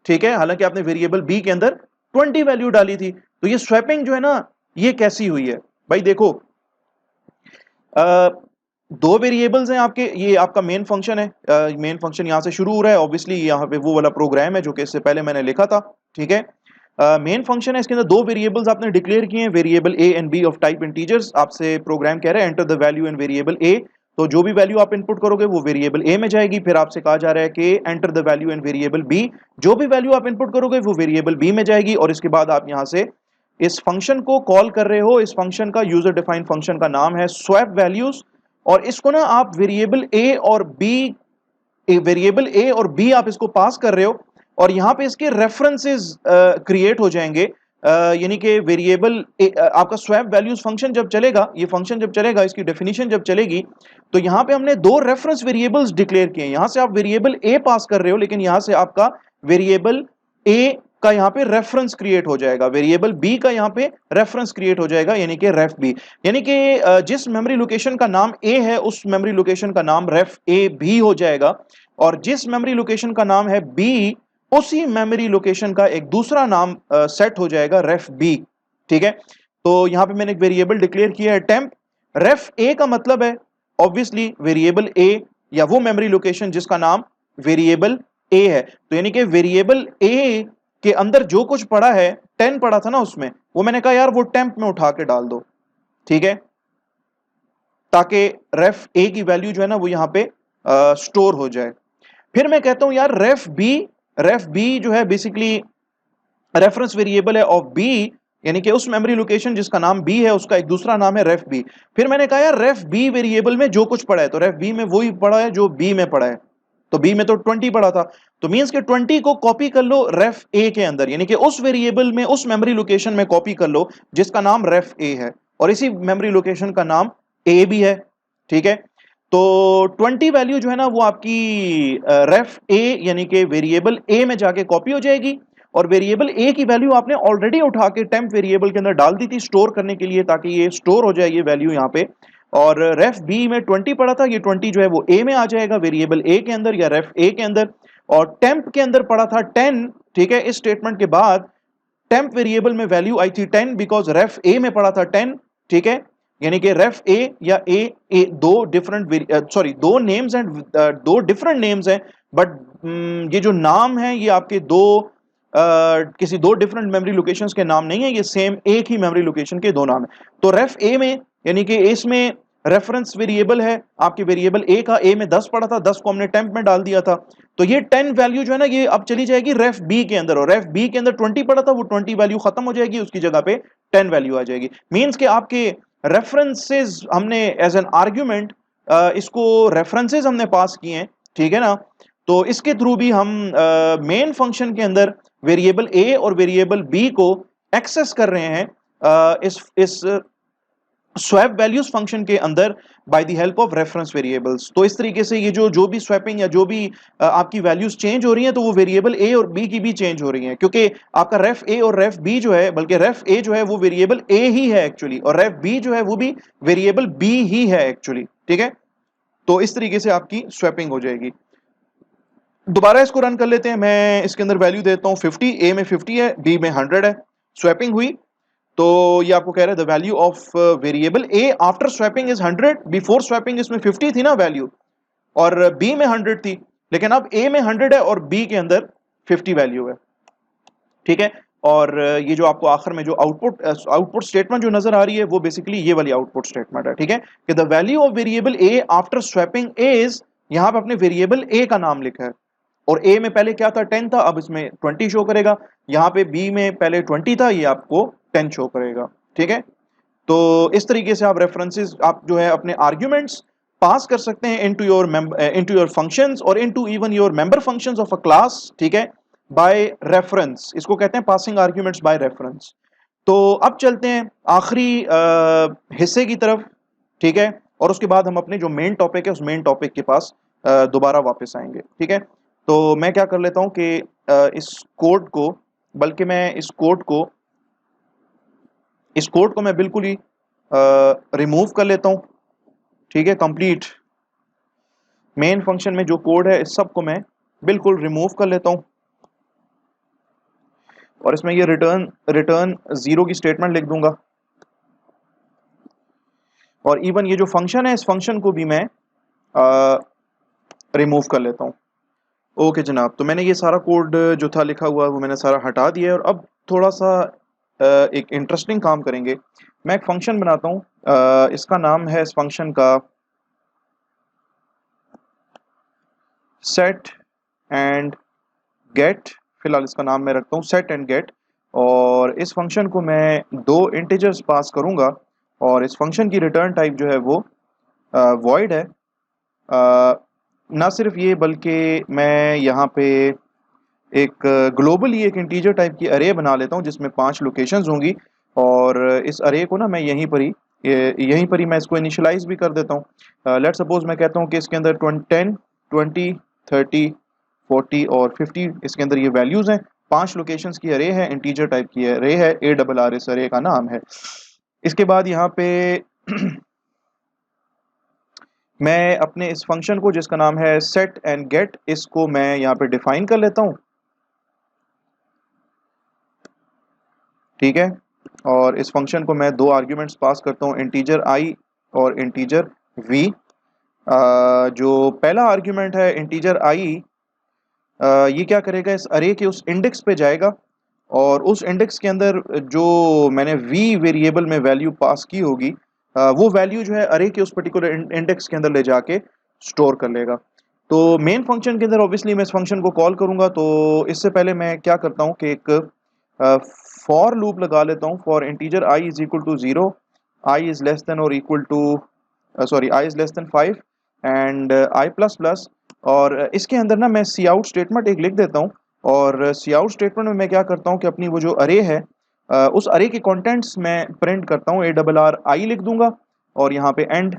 ठीक है, हालांकि आपने वेरिएबल बी के अंदर 20 वैल्यू डाली थी। तो ये स्वैपिंग जो है ना ये कैसी हुई है भाई, देखो दो वेरिएबल्स हैं आपके, ये आपका मेन फंक्शन है, मेन फंक्शन यहां से शुरू हो रहा है। ऑब्वियसली यहाँ पे वो वाला प्रोग्राम है जो कि इससे पहले मैंने लिखा था। ठीक है, मेन फंक्शन है, इसके अंदर दो वेरिएबल्स आपने डिक्लेयर किए हैं, variable a and b of type integers. आपसे प्रोग्राम कह रहा है enter the value in variable a, तो जो भी वैल्यू आप इनपुट करोगे वो वेरिएबल ए में जाएगी। फिर आपसे कहा जा रहा है कि enter the value in variable B, जो भी वैल्यू आप इनपुट करोगे वो वेरिएबल बी में जाएगी। और इसके बाद आप यहाँ से इस फंक्शन को कॉल कर रहे हो, इस फंक्शन का यूजर डिफाइंड फंक्शन का नाम है स्वैप वैल्यूज, और इसको ना आप वेरिएबल ए और बी आप इसको पास कर रहे हो, और यहां पे इसके रेफरेंसेस क्रिएट हो जाएंगे। यानी कि वेरिएबल आपका स्वैप वैल्यूज फंक्शन जब चलेगा, ये फंक्शन जब चलेगा, इसकी डेफिनेशन जब चलेगी, तो यहां पे हमने दो रेफरेंस वेरिएबल्स डिक्लेयर किए हैं। यहां से आप वेरिएबल ए पास कर रहे हो, लेकिन यहां से आपका वेरिएबल ए का यहां पे रेफरेंस क्रिएट हो जाएगा, वेरिएबल बी का यहां पे रेफरेंस क्रिएट हो जाएगा, यानी कि रेफ बी। यानी कि जिस मेमोरी लोकेशन का नाम ए है उस मेमोरी लोकेशन का नाम रेफ ए भी हो जाएगा, और जिस मेमोरी लोकेशन का नाम है बी उसी मेमोरी लोकेशन का एक दूसरा नाम सेट हो जाएगा रेफ बी। ठीक है, तो यहां पे मैंने एक वेरिएबल डिक्लेयर किया है टेम्प। रेफ ए का मतलब है ऑब्वियसली वेरिएबल ए या वो मेमोरी लोकेशन जिसका नाम वेरिएबल ए है। तो यानी कि वेरिएबल ए के अंदर जो कुछ पड़ा है 10 पड़ा था ना उसमें, वो मैंने कहा यार वो टेम्प में उठा के डाल दो। ठीक है, ताकि रेफ ए की वैल्यू जो है ना वो यहां पे स्टोर हो जाए। फिर मैं कहता हूं यार रेफ बी जो है बेसिकली रेफरेंस वेरिएबल है ऑफ बी, यानी कि उस मेमोरी लोकेशन जिसका नाम बी है उसका एक दूसरा नाम है रेफ बी। फिर मैंने कहा यार रेफ बी वेरिएबल में जो कुछ पड़ा है, तो रेफ बी में वही पड़ा है जो बी में पड़ा है। तो बी में तो 20 पड़ा था, तो मींस के 20 को कॉपी कर लो रेफ ए के अंदर, यानी कि उस वेरिएबल में, उस मेमोरी लोकेशन में कॉपी कर लो जिसका नाम रेफ ए है, और इसी मेमोरी लोकेशन का नाम ए भी है। ठीक है, तो 20 वैल्यू जो है ना वो आपकी रेफ ए यानी कि वेरिएबल ए में जाके कॉपी हो जाएगी, और वेरिएबल ए की वैल्यू आपने ऑलरेडी उठा के टेम्प वेरिएबल के अंदर डाल दी थी स्टोर करने के लिए, ताकि ये स्टोर हो जाए ये वैल्यू यहाँ पे। और रेफ बी में 20 पड़ा था, ये 20 जो है वो ए में आ जाएगा वेरिएबल ए के अंदर या रेफ ए के अंदर, और टेम्प के अंदर पड़ा था 10। ठीक है, इस स्टेटमेंट के बाद टेम्प वेरिएबल में वैल्यू आई थी 10 बिकॉज रेफ ए में पड़ा था 10। ठीक है, यानी कि रेफ ए या ए दो डिफरेंट सॉरी दो नेम्स एंड दो डिफरेंट नेम्स हैं, बट ये जो नाम है ये आपके दो किसी दो डिफरेंट मेमोरी लोकेशंस के नाम नहीं है, ये सेम एक ही मेमोरी लोकेशन के दो नाम है। तो रेफ ए में यानी कि इसमें रेफरेंस वेरिएबल है आपके वेरिएबल ए का, ए में 10 पड़ा था, 10 को हमने टेम्प में डाल दिया था, तो ये 10 वैल्यू जो है ना ये अब चली जाएगी रेफ बी के अंदर, और रेफ बी के अंदर 20 पड़ा था, वो 20 वैल्यू खत्म हो जाएगी, उसकी जगह पे 10 वैल्यू आ जाएगी। मींस के आपके रेफरेंसेस हमने एज एन आर्ग्यूमेंट इसको रेफरेंसेस हमने पास किए हैं। ठीक है ना, तो इसके थ्रू भी हम मेन फंक्शन के अंदर वेरिएबल ए और वेरिएबल बी को एक्सेस कर रहे हैं इस स्वैप वैल्यूज फंक्शन के अंदर by the help of reference variables. तो इस तरीके से ये जो भी स्वैपिंग या जो भी आपकी वैल्यूज चेंज हो रही हैं, तो वो वेरिएबल ए और बी की भी चेंज हो रही हैं, क्योंकि आपका रेफ ए और रेफ बी जो है, बल्कि रेफ ए जो है वो वेरिएबल ए ही है एक्चुअली, और रेफ बी जो है वो भी वेरिएबल बी ही है एक्चुअली। ठीक है, तो इस तरीके से आपकी स्वैपिंग हो जाएगी। दोबारा इसको रन कर लेते हैं, मैं इसके अंदर वैल्यू देता हूँ 50, ए में 50 है, बी में 100 है, स्वैपिंग हुई, तो ये आपको कह रहा है the value of variable A after swapping is 100, before swapping इसमें 50 थी ना वैल्यू, और बी में 100 थी, लेकिन अब ए में 100 है और बी के अंदर 50 वैल्यू है। ठीक है, और ये जो आपको आखिर में जो आउटपुट स्टेटमेंट जो नजर आ रही है वो बेसिकली ये वाली आउटपुट स्टेटमेंट है। ठीक है, कि the value of variable A after swapping is, यहां पे अपने वेरिएबल ए का नाम लिखा है, और ए में पहले क्या था 10 था, अब इसमें 20 शो करेगा, यहाँ पे बी में पहले 20 था, ये आपको 10 शो करेगा। ठीक है, तो इस तरीके से आप रेफरेंसेस आप जो है अपने आर्ग्यूमेंट्स पास कर सकते हैं इनटू योर फंक्शंस और into even your member functions of a class. ठीक है, बाय रेफरेंस, इसको कहते हैं पासिंग आर्ग्यूमेंट्स बाय रेफरेंस। तो अब चलते हैं आखिरी हिस्से की तरफ। ठीक है, और उसके बाद हम अपने जो मेन टॉपिक है उस मेन टॉपिक के पास दोबारा वापस आएंगे। ठीक है, तो मैं क्या कर लेता हूं कि इस कोड को, बल्कि मैं इस कोड को मैं बिल्कुल ही रिमूव कर लेता हूं। ठीक है, कंप्लीट मेन फंक्शन में जो कोड है इस सब को मैं बिल्कुल रिमूव कर लेता हूं, और इसमें ये रिटर्न 0 की स्टेटमेंट लिख दूंगा, और इवन ये जो फंक्शन है इस फंक्शन को भी मैं रिमूव कर लेता हूं। ओके जनाब, तो मैंने ये सारा कोड जो था लिखा हुआ वो मैंने सारा हटा दिया है, और अब थोड़ा सा एक इंटरेस्टिंग काम करेंगे। मैं एक फंक्शन बनाता हूँ, इसका नाम है इस फंक्शन का सेट एंड गेट, फिलहाल इसका नाम मैं रखता हूँ सेट एंड गेट, और इस फंक्शन को मैं दो इंटीजर्स पास करूँगा, और इस फंक्शन की रिटर्न टाइप जो है वो वॉइड है। ना सिर्फ ये, बल्कि मैं यहाँ पे एक ग्लोबली एक इंटीजर टाइप की अरे बना लेता हूँ जिसमें 5 लोकेशंस होंगी, और इस अरे को ना मैं यहीं पर ही मैं इसको इनिशियलाइज भी कर देता हूँ। लेट्स सपोज मैं कहता हूँ कि इसके अंदर 10, 20, 30, 40 और 50 इसके अंदर ये वैल्यूज हैं, 5 लोकेशंस की अरे है, इंटीजर टाइप की अरे है, ARR इस अरे का नाम है। इसके बाद यहाँ पे मैं अपने इस फंक्शन को जिसका नाम है सेट एंड गेट, इसको मैं यहाँ पे डिफाइन कर लेता हूँ। ठीक है, और इस फंक्शन को मैं दो आर्ग्यूमेंट्स पास करता हूँ, इंटीजर i और इंटीजर v। जो पहला आर्ग्यूमेंट है इंटीजर i, ये क्या करेगा, इस अरे के उस इंडेक्स पे जाएगा, और उस इंडेक्स के अंदर जो मैंने v वेरिएबल में वैल्यू पास की होगी वो वैल्यू जो है अरे के उस पर्टिकुलर इंडेक्स के अंदर ले जाके स्टोर कर लेगा। तो मेन फंक्शन के अंदर ऑब्वियसली मैं इस फंक्शन को कॉल करूंगा, तो इससे पहले मैं क्या करता हूँ कि एक फॉर लूप लगा लेता हूँ for integer i is equal to 0, i is less than और equal to i is less than 5 and i plus plus और इसके अंदर ना मैं सी आउट स्टेटमेंट एक लिख देता हूँ। और सी आउट स्टेटमेंट में मैं क्या करता हूँ कि अपनी वो जो अरे है उस अरे के कंटेंट्स मैं प्रिंट करता हूँ, ARRI लिख दूंगा और यहाँ पे एंड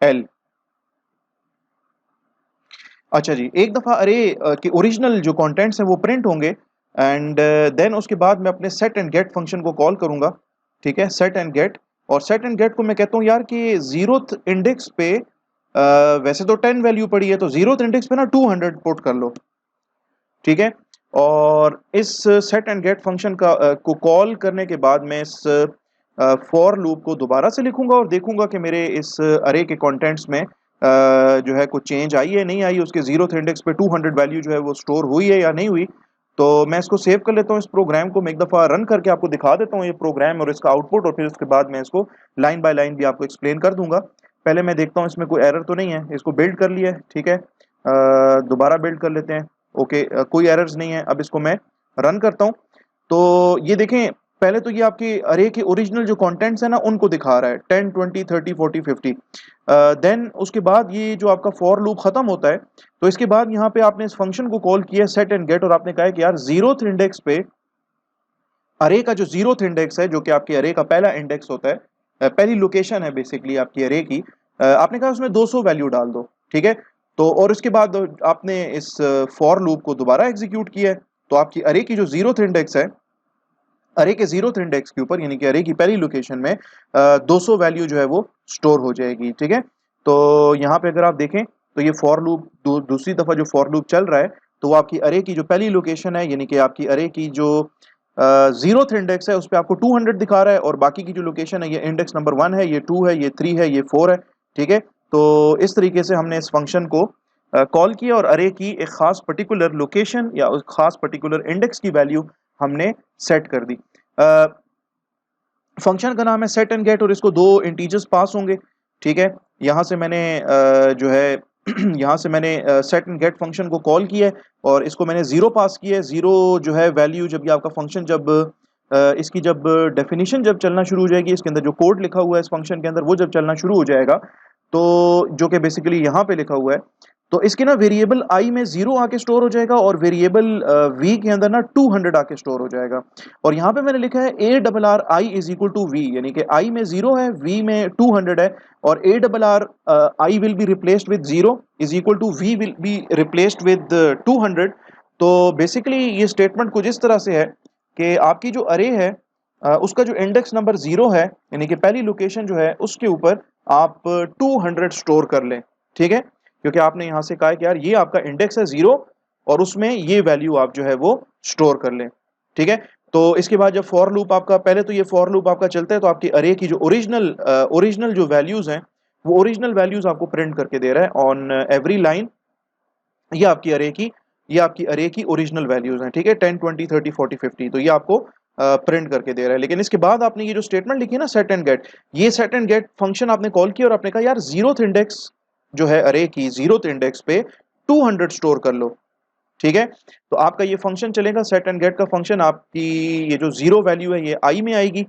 एल। अच्छा जी, एक दफ़ा अरे के ओरिजिनल जो कंटेंट्स हैं वो प्रिंट होंगे एंड देन उसके बाद मैं अपने सेट एंड गेट फंक्शन को कॉल करूंगा। ठीक है, सेट एंड गेट। और सेट एंड गेट को मैं कहता हूँ यार कि जीरोथ इंडेक्स पे वैसे तो 10 वैल्यू पड़ी है, तो जीरोथ इंडेक्स पे ना 200 पुट कर लो। ठीक है, और इस सेट एंड गेट फंक्शन का को कॉल करने के बाद मैं इस फॉर लूप को दोबारा से लिखूंगा और देखूंगा कि मेरे इस अरे के कंटेंट्स में जो है कुछ चेंज आई है नहीं आई, उसके जीरोथ इंडेक्स पे 200 वैल्यू जो है वो स्टोर हुई है या नहीं हुई। तो मैं इसको सेव कर लेता हूँ, इस प्रोग्राम को मैं एक दफ़ा रन करके आपको दिखा देता हूँ ये प्रोग्राम और इसका आउटपुट, और फिर उसके बाद मैं इसको लाइन बाय लाइन भी आपको एक्सप्लेन कर दूंगा। पहले मैं देखता हूँ इसमें कोई एरर तो नहीं है। इसको बिल्ड कर लिया है, ठीक है, दोबारा बिल्ड कर लेते हैं। ओके, कोई एरर्स नहीं है। अब इसको मैं रन करता हूँ तो ये देखें, पहले तो ये आपके अरे के ओरिजिनल जो कंटेंट्स है ना उनको दिखा रहा है 10 20 30 40 50। देन उसके बाद ये जो आपका फॉर लूप खत्म होता है तो इसके बाद यहाँ पे आपने इस फंक्शन को कॉल किया सेट एंड गेट, और आपने कहा है कि यार जीरोथ इंडेक्स पे अरे का जो जीरोथ इंडेक्स है, जो कि आपके अरे का पहला इंडेक्स होता है, पहली लोकेशन है बेसिकली आपकी अरे की, आपने कहा उसमें 200 वैल्यू डाल दो। ठीक है, तो और उसके बाद आपने इस फॉर लूप को दोबारा एग्जीक्यूट किया है, तो आपकी अरे की जो जीरोथ इंडेक्स है, अरे के जीरोथ इंडेक्स के ऊपर यानी कि अरे की पहली लोकेशन में 200 वैल्यू जो है वो स्टोर हो जाएगी। ठीक है, तो यहाँ पे अगर आप देखें तो ये फॉर लूप दूसरी दफा जो फॉर लूप चल रहा है तो वो आपकी अरे की जो पहली लोकेशन है यानी कि आपकी अरे की जो जीरोथ इंडेक्स है उस पर आपको 200 दिखा रहा है, और बाकी की जो लोकेशन है ये इंडेक्स नंबर 1 है, ये 2 है, ये 3 है, ये 4 है। ठीक है, तो इस तरीके से हमने इस फंक्शन को कॉल किया और अरे की एक खास पर्टिकुलर लोकेशन या उस खास पर्टिकुलर इंडेक्स की वैल्यू हमने सेट कर दी। फंक्शन का नाम है सेट एंड गेट और इसको दो इंटीजर्स पास होंगे। ठीक है, यहाँ से मैंने जो है यहाँ से मैंने सेट एंड गेट फंक्शन को कॉल किया है और इसको मैंने जीरो पास किया है। जीरो जो है वैल्यू, जब ये आपका फंक्शन जब इसकी जब डेफिनेशन जब चलना शुरू हो जाएगी, इसके अंदर जो कोड लिखा हुआ है इस फंक्शन के अंदर वो जब चलना शुरू हो जाएगा, तो जो कि बेसिकली यहाँ पे लिखा हुआ है, तो इसके ना वेरिएबल आई में 0 आके स्टोर हो जाएगा और वेरिएबल वी के अंदर ना 200 आके स्टोर हो जाएगा। और यहाँ पे मैंने लिखा है ARRI is equal to V, यानी कि आई में 0 है, वी में 200 है, और ARRI will be replaced with 0 is equal to V will be replaced with 200। तो बेसिकली ये स्टेटमेंट कुछ इस तरह से है कि आपकी जो अरे है उसका जो इंडेक्स नंबर 0 है यानी कि पहली लोकेशन जो है उसके ऊपर आप 200 स्टोर कर लें। ठीक है, क्योंकि आपने यहाँ से कहा है कि यार ये आपका इंडेक्स है 0 और उसमें ये वैल्यू आप जो है वो स्टोर कर लें। ठीक है, तो इसके बाद जब फॉर लूप आपका, पहले तो ये फॉर लूप आपका चलता है तो आपकी अरे की जो ओरिजिनल जो वैल्यूज हैं वो ओरिजिनल वैल्यूज आपको प्रिंट करके दे रहा है ऑन एवरी लाइन। ये आपकी अरे की ओरिजिनल वैल्यूज हैं। ठीक है, 10 20 30 40 50, तो ये आपको प्रिंट करके दे रहा है। लेकिन इसके बाद आपने ये जो स्टेटमेंट लिखी है ना सेट एंड गेट, ये सेट एंड गेट फंक्शन आपने कॉल किया और आपने कहा यार जीरोथ इंडेक्स जो है अरे की जीरोथ इंडेक्स पे 200 स्टोर कर लो। ठीक है, तो आपका ये फंक्शन चलेगा सेट एंड गेट का फंक्शन, आपकी ये जो जीरो वैल्यू है ये आई में आएगी,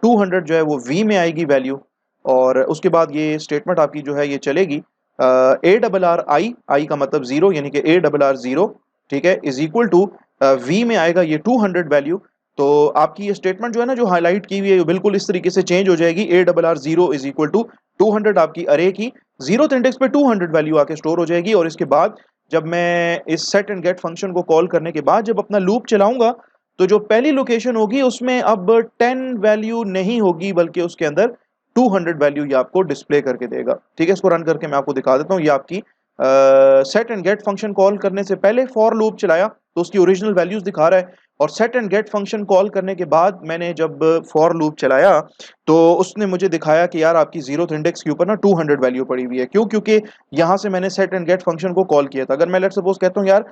200 जो है वो वी में आएगी वैल्यू, और उसके बाद ये स्टेटमेंट आपकी जो है ये चलेगी ARRI, आई का मतलब 0 यानी कि ARR0, ठीक है, इज इक्वल टू वी में आएगा ये 200 वैल्यू। तो आपकी ये स्टेटमेंट जो है ना जो हाईलाइट की हुई है बिल्कुल इस तरीके से चेंज हो जाएगी। ARR0 इज इक्वल टू 200, आपकी अरे की जीरो इंडेक्स पे 200 वैल्यू आके स्टोर हो जाएगी। और इसके बाद जब मैं इस सेट एंड गेट फंक्शन को कॉल करने के बाद जब अपना लूप चलाऊंगा तो जो पहली लोकेशन होगी उसमें अब 10 वैल्यू नहीं होगी बल्कि उसके अंदर 200 वैल्यू ये आपको डिस्प्ले करके देगा। ठीक है, इसको रन करके मैं आपको दिखा देता हूँ। ये आपकी set and get function call करने से पहले फॉर लूप चलाया तो उसकी ओरिजिनल वैल्यूज दिखा रहा है, और set and get function call करने के बाद मैंने जब फॉर लूप चलाया तो उसने मुझे दिखाया कि यार आपकी जीरोथ इंडेक्स के ऊपर ना 200 वैल्यू पड़ी हुई है। क्यों? क्योंकि यहाँ से मैंने सेट एंड गेट फंक्शन को कॉल किया था। अगर मैं लेट सपोज कहता हूँ यार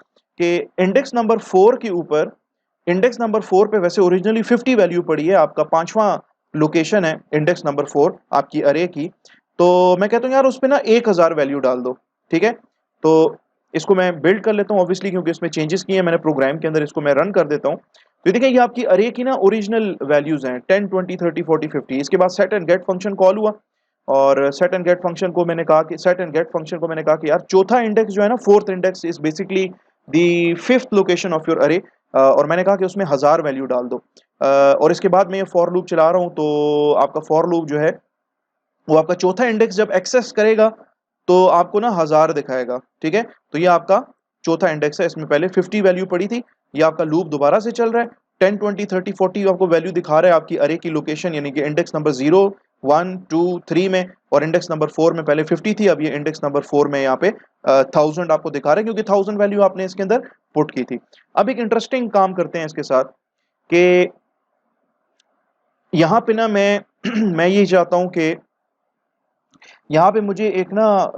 कि इंडेक्स नंबर 4 के ऊपर, इंडेक्स नंबर 4 पे वैसे ओरिजिनली 50 वैल्यू पड़ी है, आपका पांचवा लोकेशन है इंडेक्स नंबर 4 आपकी अरे की, तो मैं कहता हूँ यार उस पर ना 1000 वैल्यू डाल दो। ठीक है, तो इसको मैं बिल्ड कर लेता हूँ ऑब्वियसली क्योंकि इसमें चेंजेस किए हैं मैंने प्रोग्राम के अंदर, इसको मैं रन कर देता हूँ। तो देखिए ये आपकी अरे की ना ओरिजिनल वैल्यूज हैं 10 20 30 40 50। इसके बाद set and get function call हुआ, और सेट एंड गेट फंक्शन को मैंने कहा कि यार चौथा इंडेक्स जो है ना, fourth index is basically the fifth location of your अरे, और मैंने कहा कि उसमें 1000 वैल्यू डाल दो। और इसके बाद मैं ये फॉर लूप चला रहा हूँ, तो आपका फॉर लूप जो है वो आपका चौथा इंडेक्स जब एक्सेस करेगा तो आपको ना 1000 दिखाएगा। ठीक है, तो ये आपका चौथा इंडेक्स है, इसमें पहले 50 वैल्यू पड़ी थी। ये आपका लूप दोबारा से चल रहा है, 10 20 30 40 आपको वैल्यू दिखा रहा है आपकी अरे की लोकेशन, यानी कि इंडेक्स नंबर 0 1 2 3 में, और इंडेक्स नंबर 4 में पहले 50 थी, अब ये इंडेक्स नंबर 4 में यहाँ पे 1000 आपको दिखा रहा है, क्योंकि 1000 वैल्यू आपने इसके अंदर पुट की थी। अब एक इंटरेस्टिंग काम करते हैं इसके साथ कि यहाँ पे ना मैं मैं ये चाहता हूँ कि यहाँ पे मुझे एक ना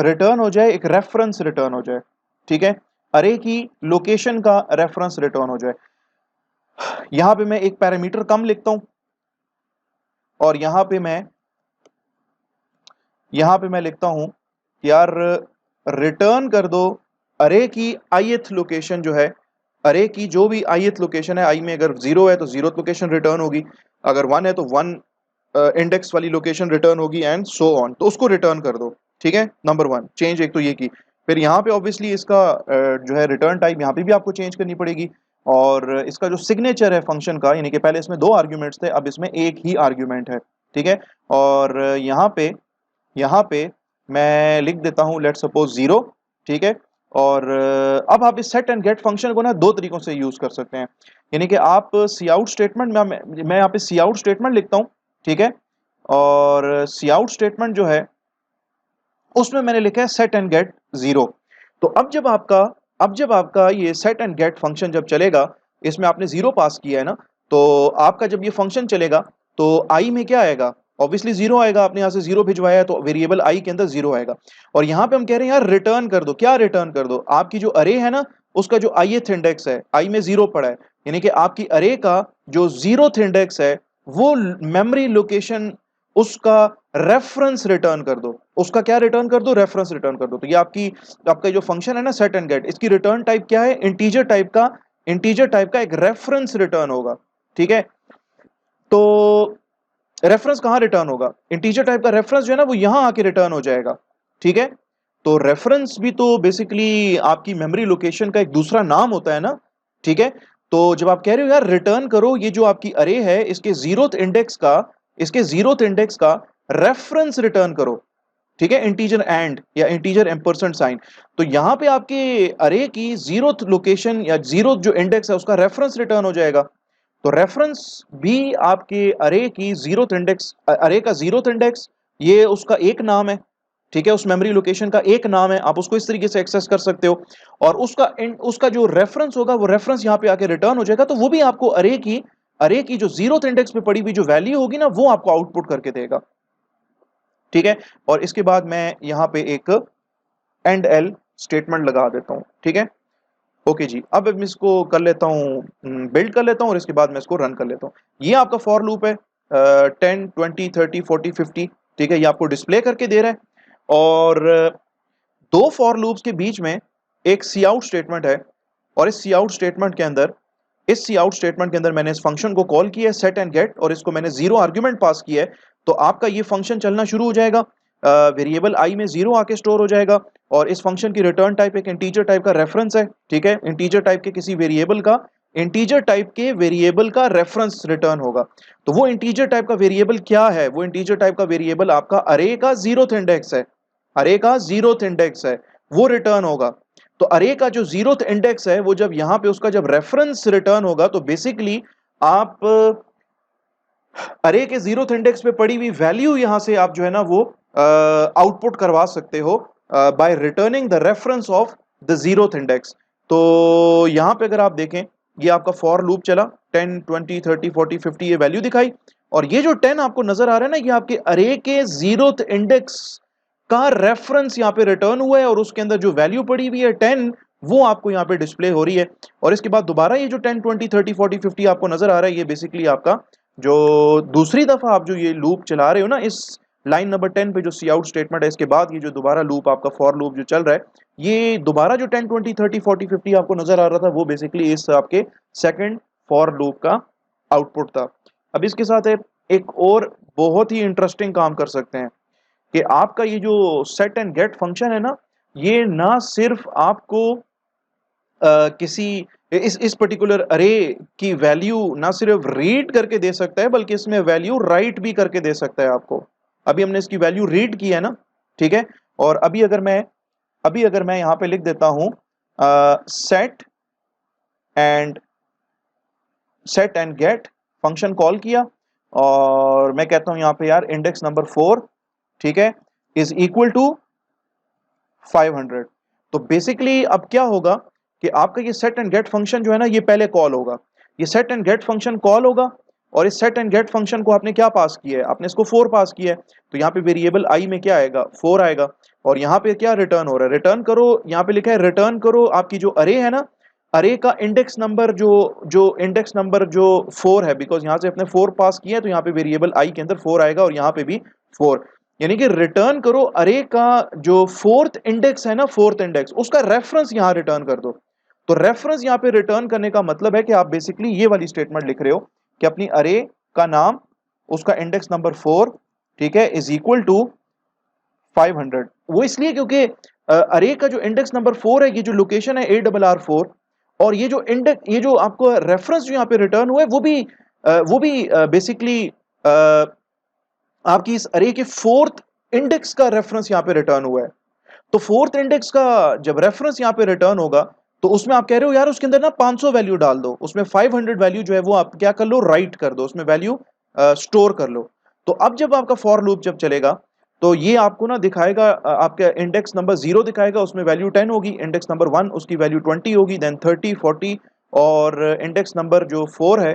रिटर्न हो जाए, एक रेफरेंस रिटर्न हो जाए। ठीक है, अरे की लोकेशन का रेफरेंस रिटर्न हो जाए। यहाँ पे मैं एक पैरामीटर कम लिखता हूं, और यहाँ पे मैं लिखता हूं कि यार रिटर्न कर दो अरे की ith लोकेशन जो है, अरे की जो भी ith लोकेशन है, आई में अगर 0 है तो 0th लोकेशन रिटर्न होगी, अगर 1 है तो 1 इंडेक्स वाली लोकेशन रिटर्न होगी, एंड सो ऑन, तो उसको रिटर्न कर दो। ठीक है, नंबर 1 चेंज एक तो ये की। फिर यहाँ पे ऑब्वियसली इसका जो है रिटर्न टाइप यहाँ पे भी आपको चेंज करनी पड़ेगी, और इसका जो सिग्नेचर है फंक्शन का, यानी कि पहले इसमें 2 आर्ग्यूमेंट्स थे, अब इसमें एक ही आर्ग्यूमेंट है। ठीक है, और यहाँ पे मैं लिख देता हूँ लेट्स सपोज 0। ठीक है, और अब आप इस सेट एंड गेट फंक्शन को ना 2 तरीकों से यूज कर सकते हैं, यानी कि आप सी आउट स्टेटमेंट में, मैं यहाँ पे सी आउट स्टेटमेंट लिखता हूँ। ठीक है, और सी आउट स्टेटमेंट जो है उसमें मैंने लिखा है सेट एंड गेट 0। तो अब जब आपका ये सेट एंड गेट फंक्शन जब चलेगा, इसमें आपने 0 पास किया है ना, तो आपका जब ये फंक्शन चलेगा तो आई में क्या आएगा, ऑब्वियसली 0 आएगा, आपने यहाँ से 0 भिजवाया है तो वेरिएबल आई के अंदर 0 आएगा। और यहाँ पे हम कह रहे हैं यार रिटर्न कर दो, क्या रिटर्न कर दो, आपकी जो अरे है ना उसका जो ith इंडेक्स है, आई में 0 पड़ा है, यानी कि आपकी अरे का जो 0th इंडेक्स है वो मेमोरी लोकेशन, उसका रेफरेंस रिटर्न कर दो, उसका क्या रिटर्न कर दो, रेफरेंस रिटर्न कर दो। तो ये आपका जो फंक्शन है ना सेट एंड गेट, इसकी रिटर्न टाइप क्या है, इंटीजर टाइप का एक रेफरेंस रिटर्न होगा। ठीक है, तो रेफरेंस कहां रिटर्न होगा, इंटीजर टाइप का रेफरेंस जो है ना वो यहां आके रिटर्न हो जाएगा। ठीक है, तो रेफरेंस भी तो बेसिकली आपकी मेमोरी लोकेशन का एक दूसरा नाम होता है ना। ठीक है, तो जब आप कह रहे हो यार रिटर्न करो ये जो आपकी अरे है इसके 0th इंडेक्स का रेफरेंस रिटर्न करो। ठीक है, इंटीजर एंड या इंटीजर एम्परसेंट साइन, तो यहां पे आपके अरे की 0th लोकेशन या 0th जो इंडेक्स है उसका रेफरेंस रिटर्न हो जाएगा। तो रेफरेंस भी आपके अरे का 0th इंडेक्स, ये उसका एक नाम है। ठीक है, उस मेमोरी लोकेशन का एक नाम है, आप उसको इस तरीके से एक्सेस कर सकते हो, और उसका जो रेफरेंस होगा वो रेफरेंस यहाँ पे आके रिटर्न हो जाएगा, तो वो भी आपको अरे की जो 0th इंडेक्स पे पड़ी हुई जो वैल्यू होगी ना वो आपको आउटपुट करके देगा। ठीक है, और इसके बाद मैं यहाँ पे एक एंड एल स्टेटमेंट लगा देता हूँ। ठीक है, ओके जी, अब मैं इसको कर लेता हूँ, बिल्ड कर लेता हूँ, और इसके बाद मैं इसको रन कर लेता हूँ। ये आपका फॉर लूप है 10 20 30 40 50। ठीक है, ये आपको डिस्प्ले करके दे रहा है, और 2 फॉर लूप्स के बीच में एक सी आउट स्टेटमेंट है, और इस सी आउट स्टेटमेंट के अंदर मैंने इस फंक्शन को कॉल किया है सेट एंड गेट, और इसको मैंने 0 आर्ग्यूमेंट पास किया है, तो आपका ये फंक्शन चलना शुरू हो जाएगा, वेरिएबल आई में 0 आके स्टोर हो जाएगा, और इस फंक्शन की रिटर्न टाइप एक इंटीजर टाइप का रेफरेंस है। ठीक है, इंटीजर टाइप के किसी वेरिएबल का रेफरेंस रिटर्न होगा। तो वो इंटीजर टाइप का वेरिएबल क्या है, वो इंटीजर टाइप का वेरिएबल आपका अरे का 0th इंडेक्स है, वो रिटर्न होगा। तो अरे का जो 0th इंडेक्स है वो जब यहां पे उसका जब रेफरेंस रिटर्न होगा, तो बेसिकली आप अरे के 0th इंडेक्स पे पड़ी हुई वैल्यू यहां से आप जो है ना वो आउटपुट करवा सकते हो by returning the reference of the 0th index. तो यहां पे अगर आप देखें, ये आपका फॉर लूप चला, 10 20 30 40 50 ये वैल्यू दिखाई, और ये जो 10 आपको नजर आ रहा है ना, ये आपके अरे के 0th इंडेक्स का रेफरेंस यहाँ पे रिटर्न हुआ है, और उसके अंदर जो वैल्यू पड़ी हुई है 10 वो आपको यहाँ पे डिस्प्ले हो रही है। और इसके बाद दोबारा ये जो 10 20 30 40 50 आपको नजर आ रहा है, ये बेसिकली आपका जो दूसरी दफा आप जो ये लूप चला रहे हो ना इस लाइन नंबर 10 पे जो सी आउट स्टेटमेंट है, इसके बाद ये जो दोबारा लूप आपका फॉर लूप जो चल रहा है, ये दोबारा जो 10 20 30 40 50 आपको नजर आ रहा था वो बेसिकली इस आपके सेकंड फॉर लूप का आउटपुट था। अब इसके साथ एक और बहुत ही इंटरेस्टिंग काम कर सकते हैं। कि आपका ये जो सेट एंड गेट फंक्शन है ना, ये ना सिर्फ आपको किसी इस पर्टिकुलर अरे की वैल्यू ना सिर्फ रीड करके दे सकता है, बल्कि इसमें वैल्यू राइट भी करके दे सकता है आपको। अभी हमने इसकी वैल्यू रीड की है ना, ठीक है। और अभी अगर मैं यहां पे लिख देता हूं set and get function call किया, और मैं कहता हूं यहां पे यार इंडेक्स नंबर 4, ठीक है, इज इक्वल टू 500। तो बेसिकली अब क्या होगा कि आपका ये सेट एंड गेट फंक्शन जो है ना, ये पहले कॉल होगा। ये set and get function call होगा, और इस सेट एंड गेट फंक्शन को आपने क्या पास किया है, आपने इसको 4 पास किया है। तो यहाँ पे वेरिएबल आई में क्या आएगा, 4 आएगा। और यहाँ पे क्या रिटर्न हो रहा है, रिटर्न करो, यहाँ पे लिखा है रिटर्न करो आपकी जो अरे है ना, अरे का इंडेक्स नंबर जो 4 है, बिकॉज यहाँ से अपने 4 पास किया है, तो यहाँ पे वेरिएबल आई के अंदर 4 आएगा, और यहाँ पे भी 4। यानी कि रिटर्न करो अरे का जो फोर्थ इंडेक्स है ना, फोर्थ इंडेक्स उसका रेफरेंस यहां रिटर्न कर दो। तो रेफरेंस यहां पे रिटर्न करने का मतलब है कि आप बेसिकली ये वाली स्टेटमेंट लिख रहे हो कि अपनी अरे का नाम, उसका इंडेक्स नंबर 4, ठीक है, इज इक्वल टू 500। वो इसलिए क्योंकि अरे का जो इंडेक्स नंबर 4 है, ये जो लोकेशन है ARR4, और ये जो इंडेक्स, ये जो आपको रेफरेंस जो यहाँ पे रिटर्न हुआ है, वो भी बेसिकली आपकी इस अरे के फोर्थ इंडेक्स का रेफरेंस यहां पे रिटर्न हुआ है। तो फोर्थ इंडेक्स का जब रेफरेंस यहां पे रिटर्न होगा, तो उसमें आप कह रहे हो यार उसके अंदर ना 500 वैल्यू डाल दो, उसमें 500 वैल्यू जो है वो आप क्या कर लो, राइट कर दो, उसमें वैल्यू स्टोर कर लो। तो अब जब आपका फॉर लूप जब चलेगा, तो ये आपको ना दिखाएगा, आपका इंडेक्स नंबर 0 दिखाएगा, उसमें वैल्यू 10 होगी, इंडेक्स नंबर 1 उसकी वैल्यू 20 होगी, देन 30, 40, और इंडेक्स नंबर जो 4 है,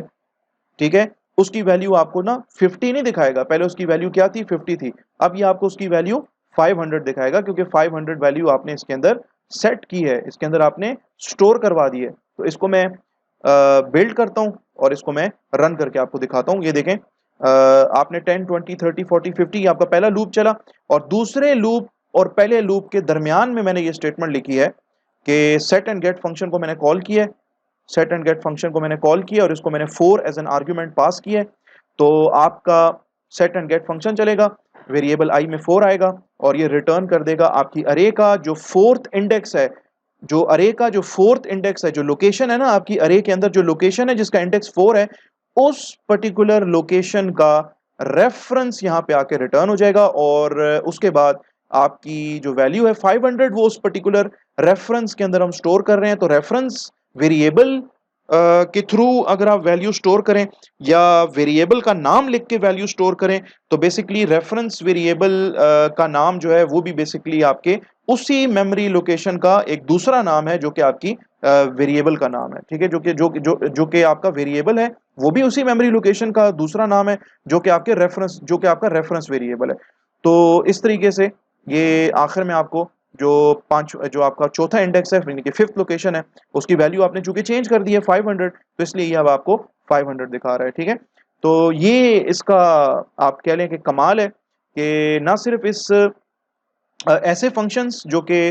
ठीक है, उसकी वैल्यू आपको ना 50 नहीं दिखाएगा, पहले उसकी वैल्यू क्या थी, 50 थी। अब ये आपको उसकी वैल्यू 500 दिखाएगा, क्योंकि 500 वैल्यू आपने इसके अंदर सेट की है, इसके अंदर आपने स्टोर करवा दी है। तो इसको मैं बिल्ड करता हूं, और इसको मैं रन करके आपको दिखाता हूं। ये देखें, आपने 10, 20, 30, 40, 50 आपका पहला लूप चला, और दूसरे लूप और पहले लूप के दरमियान में मैंने ये स्टेटमेंट लिखी है कि सेट एंड गेट फंक्शन को मैंने कॉल किया है, सेट एंड गेट फंक्शन को मैंने कॉल किया, और इसको मैंने 4 एज एन आर्ग्यूमेंट पास किया है। तो आपका सेट एंड गेट फंक्शन चलेगा, वेरिएबल आई में 4 आएगा, और ये रिटर्न कर देगा आपकी अरे का जो फोर्थ इंडेक्स है, जो अरे का जो फोर्थ इंडेक्स है, जो लोकेशन है ना आपकी अरे के अंदर, जो लोकेशन है जिसका इंडेक्स 4 है, उस पर्टिकुलर लोकेशन का रेफरेंस यहां पे आके रिटर्न हो जाएगा। और उसके बाद आपकी जो वैल्यू है 500, वो उस पर्टिकुलर रेफरेंस के अंदर हम स्टोर कर रहे हैं। तो रेफरेंस वेरिएबल के थ्रू अगर आप वैल्यू स्टोर करें, या वेरिएबल का नाम लिख के वैल्यू स्टोर करें, तो बेसिकली रेफरेंस वेरिएबल का नाम जो है वो भी बेसिकली आपके उसी मेमोरी लोकेशन का एक दूसरा नाम है, जो कि आपकी वेरिएबल का नाम है, ठीक है, जो कि आपका वेरिएबल है, वो भी उसी मेमोरी लोकेशन का दूसरा नाम है, जो कि आपका रेफरेंस वेरिएबल है। तो इस तरीके से ये आखिर में आपको जो आपका चौथा इंडेक्स है, यानी कि फिफ्थ लोकेशन है, उसकी वैल्यू आपने चूंकि चेंज कर दी है 500, तो इसलिए ये अब आपको 500 दिखा रहा है, ठीक है। तो ये इसका आप कह लें कि कमाल है कि ना सिर्फ इस ऐसे फंक्शंस जो कि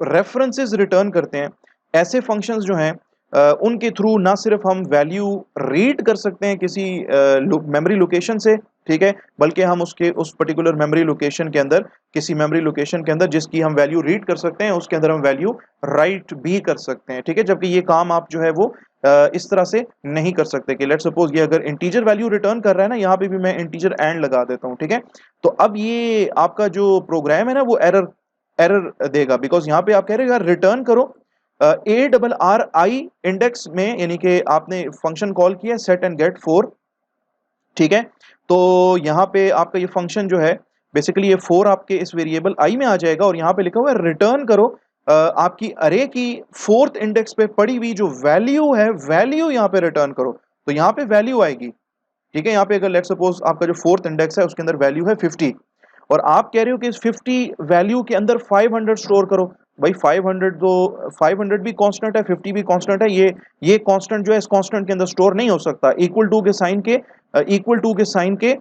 रेफरेंसेस रिटर्न करते हैं, ऐसे फंक्शंस जो हैं उनके थ्रू ना सिर्फ हम वैल्यू रीड कर सकते हैं किसी मेमोरी लोकेशन से, ठीक है, बल्कि हम उस पर्टिकुलर मेमोरी लोकेशन के अंदर, किसी मेमोरी लोकेशन के अंदर जिसकी हम वैल्यू रीड कर सकते हैं, उसके अंदर हम वैल्यू राइट भी कर सकते हैं, ठीक है। जबकि ये काम आप जो है वो इस तरह से नहीं कर सकते कि लेट्स सपोज ये अगर इंटीजर वैल्यू रिटर्न कर रहा है ना, यहाँ पे भी मैं इंटीजर एंड लगा देता हूँ, ठीक है। तो अब ये आपका जो प्रोग्राम है ना, वो एरर देगा, बिकॉज यहाँ पे आप कह रहे हो यार रिटर्न करो ARRI इंडेक्स में, यानी कि आपने फंक्शन कॉल किया सेट एंड गेट 4, ठीक है। तो यहाँ पे आपका ये फंक्शन जो है, बेसिकली ये 4 आपके इस वेरिएबल आई में आ जाएगा, और यहाँ पे लिखा हुआ है रिटर्न करो आपकी अरे की फोर्थ इंडेक्स पे पड़ी हुई जो वैल्यू है, वैल्यू यहाँ पे रिटर्न करो। तो यहाँ पे वैल्यू आएगी, ठीक है। यहाँ पे अगर लेट सपोज आपका जो फोर्थ इंडेक्स है उसके अंदर वैल्यू है 50, और आप कह रहे हो कि इस 50 वैल्यू के अंदर 500 स्टोर करो। भाई 500 तो 500 भी कांस्टेंट है, 50 भी कांस्टेंट है, ये कांस्टेंट जो है इस कांस्टेंट के अंदर स्टोर नहीं हो सकता। इक्वल टू के साइन के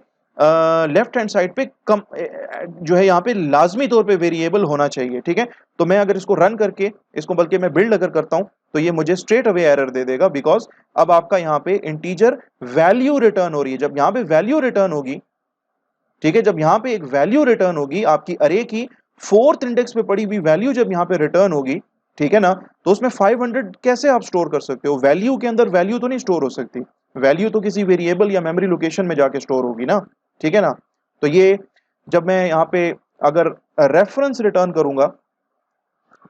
लेफ्ट हैंड साइड पे कम जो है यहाँ पे लाजमी तौर पे वेरिएबल होना चाहिए, ठीक है। तो मैं अगर इसको रन करके इसको बल्कि मैं बिल्ड अगर करता हूं, तो ये मुझे स्ट्रेट अवे एरर दे देगा, बिकॉज अब आपका यहाँ पे इंटीजर वैल्यू रिटर्न हो रही है। जब यहाँ पे वैल्यू रिटर्न होगी, ठीक है, जब यहाँ पे एक वैल्यू रिटर्न होगी आपकी अरे की, फोर्थ इंडेक्स पे पड़ी हुई वैल्यू जब यहाँ पे रिटर्न होगी, ठीक है ना, तो उसमें 500 कैसे आप स्टोर कर सकते हो? वैल्यू के अंदर वैल्यू तो नहीं स्टोर हो सकती, वैल्यू तो किसी वेरिएबल या मेमोरी लोकेशन में जाके स्टोर होगी ना, ठीक है ना। तो ये जब मैं यहाँ पे अगर रेफरेंस रिटर्न करूंगा,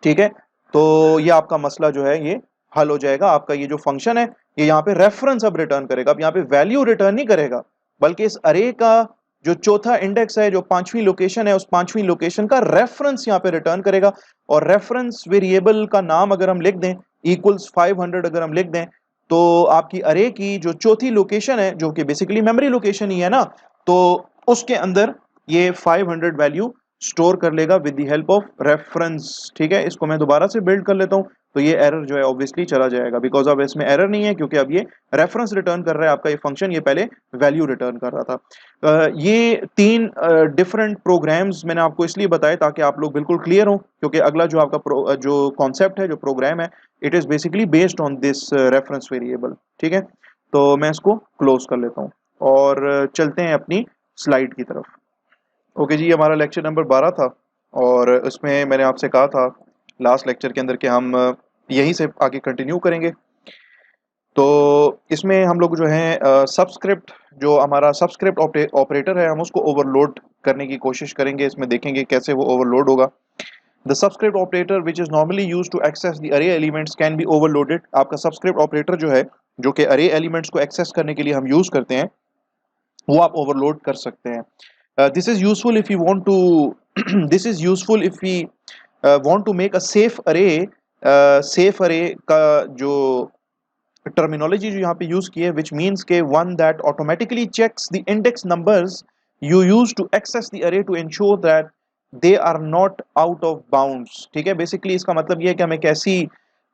ठीक है, तो ये आपका मसला जो है ये हल हो जाएगा। आपका ये जो फंक्शन है ये यहाँ पे रेफरेंस अब रिटर्न करेगा, अब यहाँ पे वैल्यू रिटर्न नहीं करेगा, बल्कि इस अरे का जो चौथा इंडेक्स है, जो पांचवी लोकेशन है, उस पांचवी लोकेशन का रेफरेंस यहाँ पे रिटर्न करेगा। और रेफरेंस वेरिएबल का नाम अगर हम लिख दें इक्वल्स 500, अगर हम लिख दें, तो आपकी अरे की जो चौथी लोकेशन है, जो कि बेसिकली मेमोरी लोकेशन ही है ना, तो उसके अंदर ये 500 वैल्यू स्टोर कर लेगा with the help of reference. ठीक है, इसको मैं दोबारा से बिल्ड कर लेता हूं, तो ये एरर जो है ऑब्वियसली चला जाएगा, बिकॉज अब इसमें एरर नहीं है, क्योंकि अब ये रेफरेंस रिटर्न कर रहा है आपका ये फंक्शन, ये पहले वैल्यू रिटर्न कर रहा था। ये तीन डिफरेंट प्रोग्राम्स मैंने आपको इसलिए बताए ताकि आप लोग बिल्कुल क्लियर हो, क्योंकि अगला जो आपका जो कॉन्सेप्ट है, जो प्रोग्राम है, it is basically based on this reference variable. ठीक है, तो मैं इसको क्लोज कर लेता हूँ और चलते हैं अपनी स्लाइड की तरफ। ओके जी, हमारा लेक्चर नंबर 12 था, और इसमें मैंने आपसे कहा था लास्ट लेक्चर के अंदर कि हम यहीं से आगे कंटिन्यू करेंगे। तो इसमें हम लोग जो है सबस्क्रिप्ट, जो हमारा सबस्क्रिप्ट ऑपरेटर है, हम उसको ओवरलोड करने की कोशिश करेंगे। इसमें देखेंगे कैसे वो ओवरलोड होगा। The subscript operator which is normally use to access the array elements can be overloaded. आपका सबस्क्रिप्ट ऑपरेटर जो है, जो कि अरे एलिमेंट्स को एक्सेस करने के लिए हम यूज करते हैं, वो आप ओवरलोड कर सकते हैं। This is useful if you want to this is useful if we want to make a safe array। safe array का जो टर्मिनोलॉजी जो यहाँ पे यूज की है, which means के one that automatically checks the index numbers you use to access the array to ensure that they are not out of bounds। ठीक है, बेसिकली इसका मतलब ये है कि हम एक ऐसी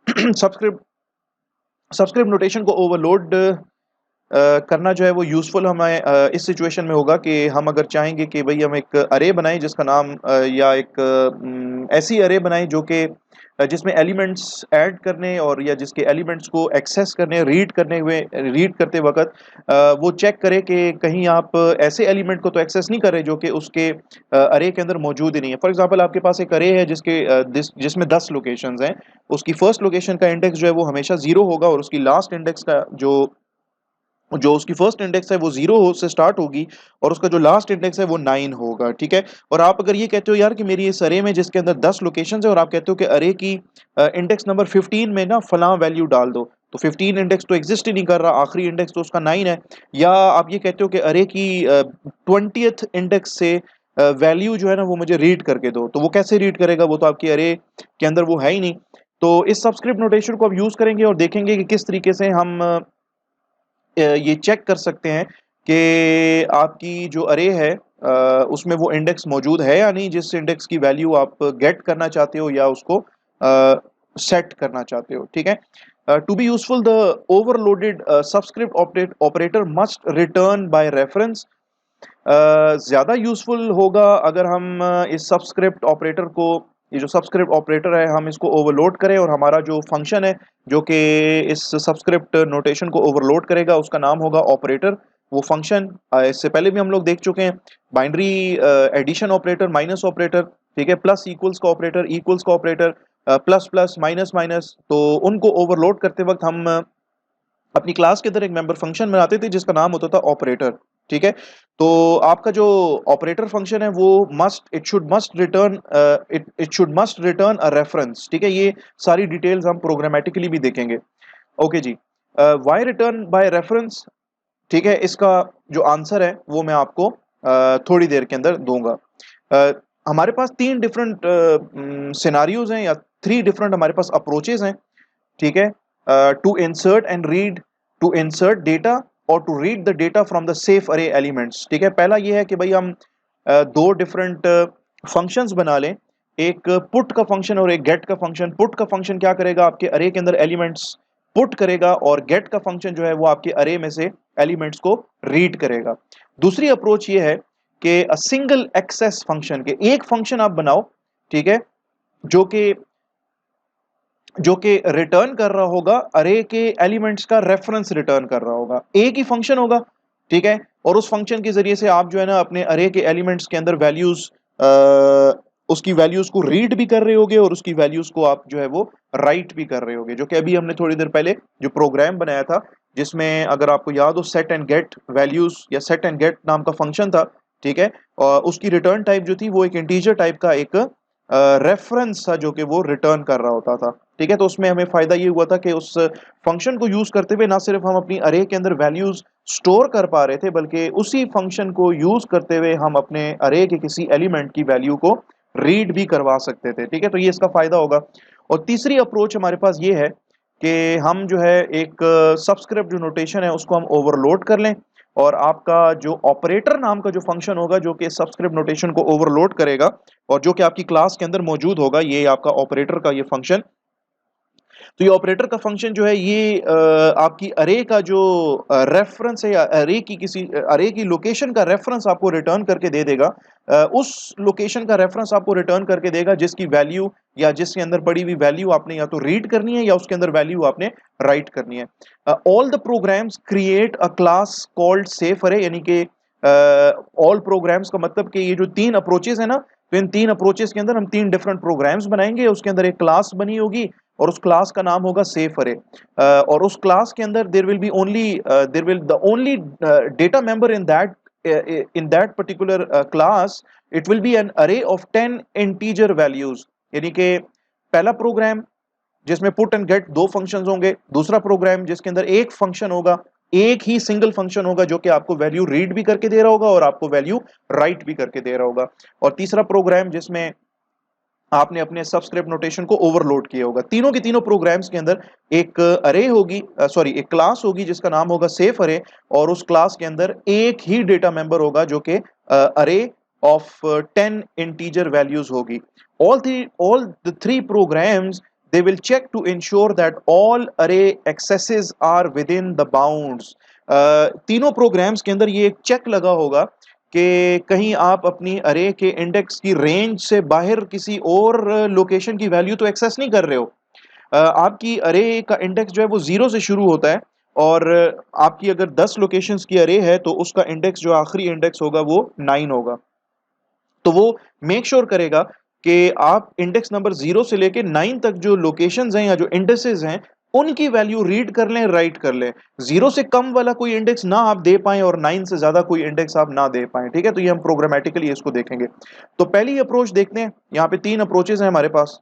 सबस्क्रिप्ट सबस्क्रिप्ट नोटेशन को ओवरलोड करना जो है वो यूज़फुल हमें इस सिचुएशन में होगा कि हम अगर चाहेंगे कि भाई हम एक अरे बनाएं जिसका नाम या एक ऐसी अरे बनाएं जो कि जिसमें एलिमेंट्स ऐड करने और या जिसके एलिमेंट्स को एक्सेस करने, रीड करते वक्त वो चेक करे कि कहीं आप ऐसे एलिमेंट को तो एक्सेस नहीं कर रहे जो कि उसके अरे के अंदर मौजूद ही नहीं है। फॉर एग्जांपल आपके पास एक अरे है जिसमें 10 लोकेशंस हैं। उसकी फर्स्ट लोकेशन का इंडेक्स जो है वो हमेशा 0 होगा, और उसकी लास्ट इंडेक्स का जो उसकी फर्स्ट इंडेक्स है वो 0 से स्टार्ट होगी, और उसका जो लास्ट इंडेक्स है वो 9 होगा। ठीक है, और आप अगर ये कहते हो यार कि मेरी इस अरे में जिसके अंदर 10 लोकेशंस है, और आप कहते हो कि अरे की इंडेक्स नंबर 15 में ना फलां वैल्यू डाल दो, तो 15 इंडेक्स तो एग्जिस्ट ही नहीं कर रहा, आखिरी इंडेक्स तो उसका 9 है। या आप ये कहते हो कि अरे की 20th इंडेक्स से वैल्यू जो है ना वो मुझे रीड करके दो, तो वो कैसे रीड करेगा, वो तो आपकी अरे के अंदर वो है ही नहीं। तो इस सबस्क्रिप्ट नोटेशन को आप यूज करेंगे और देखेंगे कि किस तरीके से हम ये चेक कर सकते हैं कि आपकी जो अरे है उसमें वो इंडेक्स मौजूद है या नहीं, जिस इंडेक्स की वैल्यू आप गेट करना चाहते हो या उसको सेट करना चाहते हो। ठीक है, to be useful the overloaded subscript operator must return by reference. ज़्यादा यूजफुल होगा अगर हम इस सबस्क्रिप्ट ऑपरेटर को, ये जो सबस्क्रिप्ट ऑपरेटर है, हम इसको ओवरलोड करें, और हमारा जो फंक्शन है जो कि इस सबस्क्रिप्ट नोटेशन को ओवरलोड करेगा उसका नाम होगा ऑपरेटर। वो फंक्शन इससे पहले भी हम लोग देख चुके हैं, binary addition operator, minus operator, ठीक है, प्लस इक्वल्स का ऑपरेटर, इक्वल्स का operator, plus plus, minus minus. तो उनको ओवरलोड करते वक्त हम अपनी क्लास के अंदर एक मेंबर फंक्शन बनाते थे जिसका नाम होता था ऑपरेटर। ठीक है, तो आपका जो ऑपरेटर फंक्शन है वो it should must return a reference. ठीक है, ये सारी डिटेल्स हम प्रोग्रामेटिकली भी देखेंगे। ओके जी, व्हाई रिटर्न बाय रेफरेंस? ठीक है, इसका जो आंसर है वो मैं आपको थोड़ी देर के अंदर दूंगा। हमारे पास तीन डिफरेंट सिनारियोज हैं, या थ्री डिफरेंट हमारे पास अप्रोचेज हैं। ठीक है, to insert and read, to insert data और to read the data from the safe array elements. ठीक है, पहला ये है कि भाई हम दो डिफरेंट फंक्शंस बना लें, एक पुट का फंक्शन और एक गेट का फंक्शन। पुट का फंक्शन क्या करेगा, आपके अरे के अंदर एलिमेंट्स पुट करेगा, और गेट का फंक्शन जो है वो आपके अरे में से एलिमेंट्स को रीड करेगा। दूसरी अप्रोच ये है कि सिंगल एक्सेस फंक्शन के एक फंक्शन आप बनाओ, ठीक है, जो कि रिटर्न कर रहा होगा अरे के एलिमेंट्स का रेफरेंस रिटर्न कर रहा होगा, एक ही फंक्शन होगा। ठीक है, और उस फंक्शन के जरिए से आप जो है ना अपने अरे के एलिमेंट्स के अंदर वैल्यूज उसकी वैल्यूज को रीड भी कर रहे होगे और उसकी वैल्यूज को आप जो है वो राइट भी कर रहे होगे, जो कि अभी हमने थोड़ी देर पहले जो प्रोग्राम बनाया था, जिसमें अगर आपको याद हो सेट एंड गेट वैल्यूज या सेट एंड गेट नाम का फंक्शन था, ठीक है। और उसकी रिटर्न टाइप जो थी वो एक इंटीजर टाइप का एक रेफरेंस था जो कि वो रिटर्न कर रहा होता था, ठीक है। तो उसमें हमें फायदा ये हुआ था कि उस फंक्शन को यूज करते हुए ना सिर्फ हम अपनी अरे के अंदर वैल्यूज स्टोर कर पा रहे थे, बल्कि उसी फंक्शन को यूज करते हुए हम अपने अरे के किसी एलिमेंट की वैल्यू को रीड भी करवा सकते थे, ठीक है। तो ये इसका फायदा होगा। और तीसरी अप्रोच हमारे पास ये है कि हम जो है एक सबस्क्रिप्ट जो नोटेशन है उसको हम ओवरलोड कर लें, और आपका जो ऑपरेटर नाम का जो फंक्शन होगा जो कि सबस्क्रिप्ट नोटेशन को ओवरलोड करेगा और जो कि आपकी क्लास के अंदर मौजूद होगा, ये आपका ऑपरेटर का ये फंक्शन। तो ये ऑपरेटर का फंक्शन जो है ये आपकी अरे का जो रेफरेंस है या अरे की किसी अरे की लोकेशन का रेफरेंस आपको रिटर्न करके दे देगा। उस लोकेशन का रेफरेंस आपको रिटर्न करके देगा जिसकी वैल्यू या जिसके अंदर पड़ी हुई वैल्यू आपने या तो रीड करनी है या उसके अंदर वैल्यू आपने राइट करनी है। All the programs create a class called safe array, यानी कि ऑल प्रोग्राम्स का मतलब कि ये जो तीन अप्रोचेस है ना, तो इन तीन अप्रोचेस के अंदर हम तीन डिफरेंट प्रोग्राम्स बनाएंगे, उसके अंदर एक क्लास बनी होगी और उस क्लास का नाम होगा सेफ अरे। और उस क्लास के अंदर there will be only there will the only data member in that particular class, it will be an array of 10 integer values. यानी कि पहला प्रोग्राम जिसमें पुट एंड गेट दो फंक्शंस होंगे, दूसरा प्रोग्राम जिसके अंदर एक फंक्शन होगा, एक ही सिंगल फंक्शन होगा जो कि आपको वैल्यू रीड भी करके दे रहा होगा और आपको वैल्यू राइट भी करके दे रहा होगा, और तीसरा प्रोग्राम जिसमें आपने अपने सबस्क्रिप्ट नोटेशन को ओवरलोड किया होगा। तीनों के तीनों प्रोग्राम्स के अंदर एक अरे होगी, सॉरी एक क्लास होगी जिसका नाम होगा सेफ अरे, और उस क्लास के अंदर एक ही डेटा मेंबर होगा जो कि अरे ऑफ 10 इंटीजर वैल्यूज होगी। all the three programs, they will check to ensure that all array accesses are within the bounds। तीनों प्रोग्राम्स के अंदर ये एक चेक लगा होगा कि कहीं आप अपनी अरे के इंडेक्स की रेंज से बाहर किसी और लोकेशन की वैल्यू तो एक्सेस नहीं कर रहे हो। आपकी अरे का इंडेक्स जो है वो 0 से शुरू होता है, और आपकी अगर 10 लोकेशंस की अरे है तो उसका इंडेक्स जो आखिरी इंडेक्स होगा वो 9 होगा। तो वो मेक श्योर करेगा कि आप इंडेक्स नंबर 0 से लेके 9 तक जो लोकेशंस हैं या जो इंडेक्सेस हैं उनकी वैल्यू रीड कर लें, राइट कर लें। 0 से कम वाला कोई इंडेक्स ना आप दे पाएं और 9 से ज्यादा कोई इंडेक्स आप ना दे पाएं, ठीक है। तो ये हम प्रोग्रामेटिकली इसको देखेंगे। तो पहली अप्रोच देखते हैं, यहाँ पे 3 अप्रोचेस हैं हमारे पास,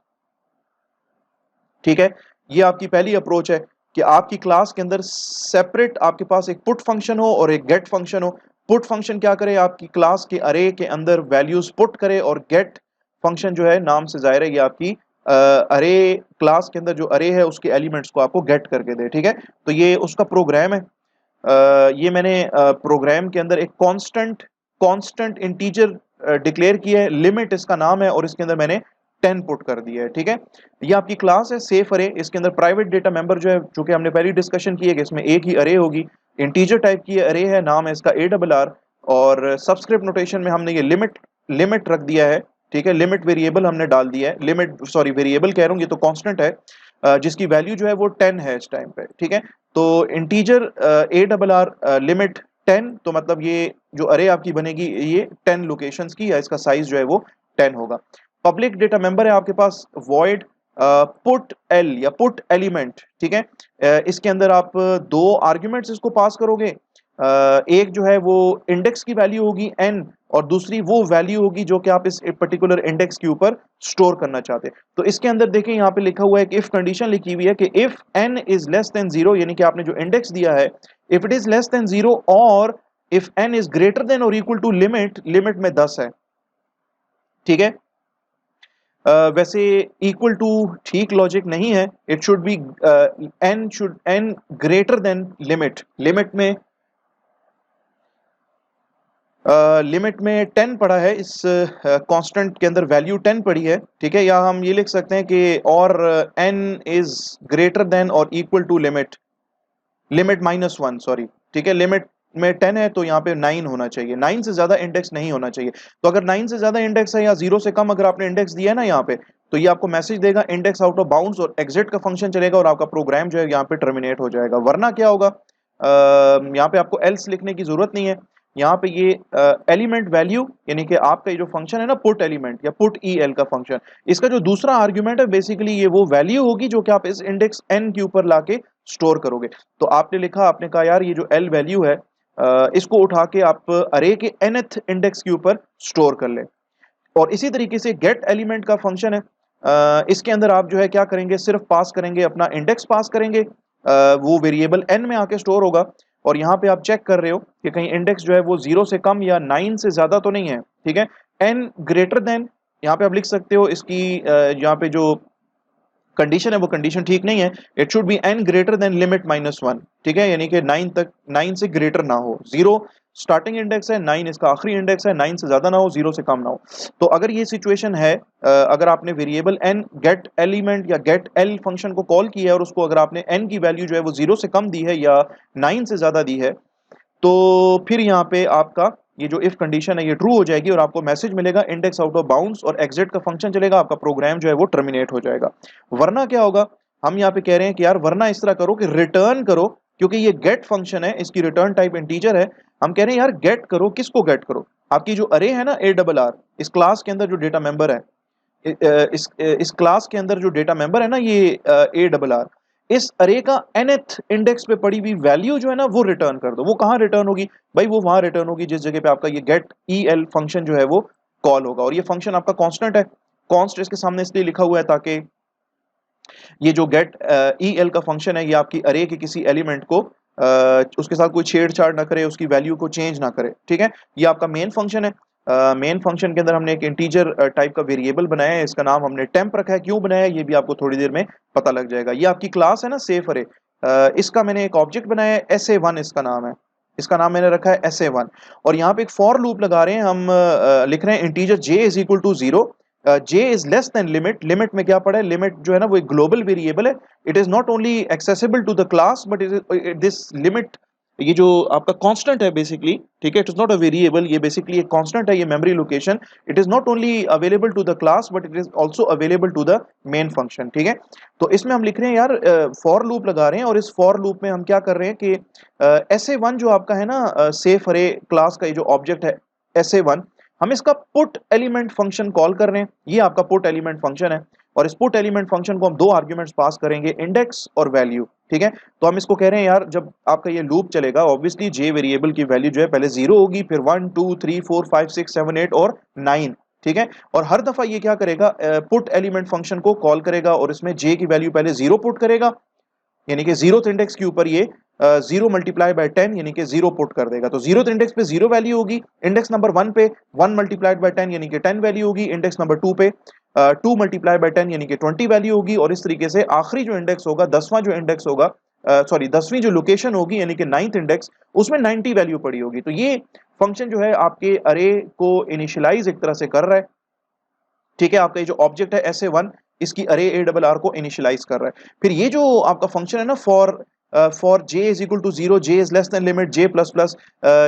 ठीक है। ये आपकी पहली अप्रोच है कि आपकी क्लास के अंदर सेपरेट आपके पास एक पुट फंक्शन हो और एक गेट फंक्शन हो। पुट फंक्शन क्या करे, आपकी क्लास के अरे के अंदर वैल्यूज पुट करे, और गेट फंक्शन जो है नाम से जाहिर है ये आपकी अरे क्लास के अंदर जो अरे है उसके एलिमेंट्स को आपको गेट करके दे, ठीक है। तो ये उसका प्रोग्राम है। ये मैंने प्रोग्राम के अंदर एक कांस्टेंट कांस्टेंट इंटीजर डिक्लेयर किया है, लिमिट इसका नाम है, और इसके अंदर मैंने 10 पुट कर दिया है, ठीक है। ये आपकी क्लास है सेफ अरे, इसके अंदर प्राइवेट डेटा मेंबर जो है, जो कि हमने पहले डिस्कशन की है कि इसमें एक ही अरे होगी, इंटीजर टाइप की अरे है, नाम है इसका ARR, और सबस्क्रिप्ट नोटेशन में हमने ये लिमिट लिमिट रख दिया है, ठीक है। लिमिट वेरिएबल हमने डाल दिया है, लिमिट सॉरी वेरिएबल कह रहा हूँ, ये तो कांस्टेंट है, जिसकी वैल्यू जो है वो 10 है इस टाइम पे, ठीक है। तो इंटीजर ARR लिमिट 10, तो मतलब ये जो अरे आपकी बनेगी ये 10 लोकेशंस की, या इसका साइज जो है वो 10 होगा। पब्लिक डेटा मेंबर है आपके पास वॉइड पुट एल या पुट एलिमेंट, ठीक है। इसके अंदर आप दो आर्ग्यूमेंट्स इसको पास करोगे। एक जो है वो इंडेक्स की वैल्यू होगी n, और दूसरी वो वैल्यू होगी जो कि आप इस पर्टिकुलर इंडेक्स के ऊपर स्टोर करना चाहते हैं। तो इसके अंदर देखें यहाँ पे लिखा हुआ है कि इफ कंडीशन लिखी हुई है कि if n is less then 0, यानी कि आपने जो इंडेक्स दिया है if it is less then 0, और if n is greater than और इक्वल टू लिमिट, लिमिट में 10 है, ठीक है। वैसे इक्वल टू ठीक लॉजिक नहीं है, it should B n greater than limit. Limit में 10 पड़ा है, इस कांस्टेंट के अंदर वैल्यू 10 पड़ी है, ठीक है। या हम ये लिख सकते हैं कि और n इज ग्रेटर देन और इक्वल टू लिमिट -1, सॉरी, ठीक है। लिमिट में 10 है तो यहाँ पे 9 होना चाहिए, 9 से ज्यादा इंडेक्स नहीं होना चाहिए। तो अगर 9 से ज्यादा इंडेक्स है या 0 से कम अगर आपने इंडेक्स दिया है ना यहाँ पे, तो ये आपको मैसेज देगा इंडेक्स आउट ऑफ बाउंड्स, और एग्जिट का फंक्शन चलेगा और आपका प्रोग्राम जो है यहाँ पे टर्मिनेट हो जाएगा। वरना क्या होगा, यहाँ पे आपको एल्स लिखने की जरूरत नहीं है, यहाँ पे ये एलिमेंट वैल्यू यानी कि आपका ये जो फंक्शन है ना पुट एलिमेंट या पुट ई एल का फंक्शन, इसका जो दूसरा आर्ग्यूमेंट है बेसिकली ये वो वैल्यू होगी जो कि आप इस इंडेक्स एन के ऊपर लाके स्टोर करोगे। तो आपने लिखा, आपने कहा यार ये जो एल वैल्यू है इसको उठा के आप अरे के nth इंडेक्स के ऊपर स्टोर कर ले। और इसी तरीके से गेट एलिमेंट का फंक्शन है, इसके अंदर आप जो है क्या करेंगे, सिर्फ पास करेंगे, अपना इंडेक्स पास करेंगे, वो वेरिएबल एन में आके स्टोर होगा। और यहाँ पे आप चेक कर रहे हो कि कहीं इंडेक्स जो है वो 0 से कम या 9 से ज्यादा तो नहीं है, ठीक है। एन ग्रेटर देन, यहाँ पे आप लिख सकते हो इसकी यहाँ पे जो कंडीशन है वो कंडीशन ठीक नहीं है, it should be n greater than limit -1, ठीक है, यानी कि 9 तक, 9 से ग्रेटर ना हो। 0 स्टार्टिंग इंडेक्स है, 9 इसका आखिरी इंडेक्स है, 9 से ज्यादा ना हो, 0 से कम ना हो। तो अगर ये सिचुएशन है, अगर आपने वेरिएबल एन गेट एलिमेंट या गेट एल फंक्शन को कॉल किया है और उसको अगर आपने एन की वैल्यू जो है वो 0 से कम दी है या 9 से ज्यादा दी है, तो फिर यहाँ पे आपका ये जो इफ कंडीशन है ये ट्रू हो जाएगी और आपको मैसेज मिलेगा इंडेक्स आउट ऑफ बाउंड्स, और एग्जिट का फंक्शन चलेगा, आपका प्रोग्राम जो है वो टर्मिनेट हो जाएगा। वरना क्या होगा, हम यहाँ पे कह रहे हैं कि यार वरना इस तरह करो कि रिटर्न करो, क्योंकि ये गेट फंक्शन है, इसकी रिटर्न टाइप इंटीजर है। हम कह रहे हैं यार गेट करो, किसको गेट करो, आपकी जो अरे है ना ARR, इस क्लास के अंदर जो डेटा मेंबर है, इस क्लास के अंदर जो डेटा मेंबर है ना ये ARR, इस अरे का nth इंडेक्स पे पड़ी हुई वैल्यू जो है ना वो रिटर्न कर दो। वो कहाँ रिटर्न होगी भाई, वो वहां रिटर्न होगी जिस जगह पे आपका ये गेट EL फंक्शन जो है वो कॉल होगा। और ये फंक्शन आपका कांस्टेंट है, कॉन्स्ट इसके सामने इसलिए लिखा हुआ है ताकि ये जो गेट EL का फंक्शन है ये आपकी अरे के किसी एलिमेंट को उसके साथ कोई छेड़छाड़ ना करे, उसकी वैल्यू को चेंज ना करे, ठीक है। ये आपका मेन फंक्शन है। मेन फंक्शन के अंदर हमने एक इंटीजर टाइप का वेरिएबल बनाया है, इसका नाम हमने टेम्प रखा है। क्यों बनाया है ये भी आपको थोड़ी देर में पता लग जाएगा। ये आपकी क्लास है ना सेफ अरे, इसका मैंने एक ऑब्जेक्ट बनाया है SA1, इसका नाम है, इसका नाम मैंने रखा है SA1। और यहाँ पे एक फॉर लूप लगा रहे हैं हम, लिख रहे हैं integer j is equal to 0, j is less than limit. Limit में क्या पड़ा है, लिमिट जो है ना वो एक ग्लोबल वेरिएबल है, it is not only accessible to the class but it this limit, ये जो आपका कांस्टेंट है बेसिकली, ठीक है, it is not a variable, ये बेसिकली एक कांस्टेंट है, ये memory location, it is not only available to the class but it is also available to the main function, ठीक है। तो इसमें हम लिख रहे हैं यार फॉर लूप लगा रहे हैं, और इस फॉर लूप में हम क्या कर रहे हैं कि SA1 जो आपका है ना सेफ अरे क्लास का ये जो ऑब्जेक्ट है SA1, हम इसका पुट एलिमेंट फंक्शन कॉल कर रहे हैं। ये आपका पुट एलिमेंट फंक्शन है, और इस पुट एलिमेंट फंक्शन को हम दो आर्ग्यूमेंट्स पास करेंगे, इंडेक्स और वैल्यू, ठीक है। तो हम इसको कह रहे हैं यार जब आपका ये लूप चलेगा, ऑब्वियसली जे वेरिएबल की वैल्यू जो है पहले 0 होगी, फिर 1 2 3 4 5 6 7 8 और 9, ठीक है। और हर दफा ये क्या करेगा, पुट एलिमेंट फंक्शन को कॉल करेगा और इसमें जे की वैल्यू पहले 0 पुट करेगा, यानी कि 0th इंडेक्स के ऊपर ये 0 मल्टीप्लाई बाय 10 यानी कि 0 पुट कर देगा। तो 0th इंडेक्स पे 0 वैल्यू होगी, इंडेक्स नंबर 1 पे 1 मल्टीप्लाइड बाय 10 यानी कि 10 वैल्यू होगी, इंडेक्स नंबर 2 पे 2 मल्टीप्लाई बाय 10 यानी कि 20 वैल्यू होगी, और इस तरीके से आखिरी जो इंडेक्स होगा, 10वां जो इंडेक्स होगा, सॉरी 10वीं जो लोकेशन होगी यानी कि 9th इंडेक्स, उसमें 90 वैल्यू पड़ी होगी। तो ये फंक्शन जो है आपके अरे को इनिशियलाइज एक तरह से कर रहा है, ठीक है। आपका ये जो ऑब्जेक्ट है SA1 इसकी अरे ARR को इनिशियलाइज कर रहा है। फिर ये जो आपका फंक्शन है ना for j is equal to 0, j is less than limit j plus plus,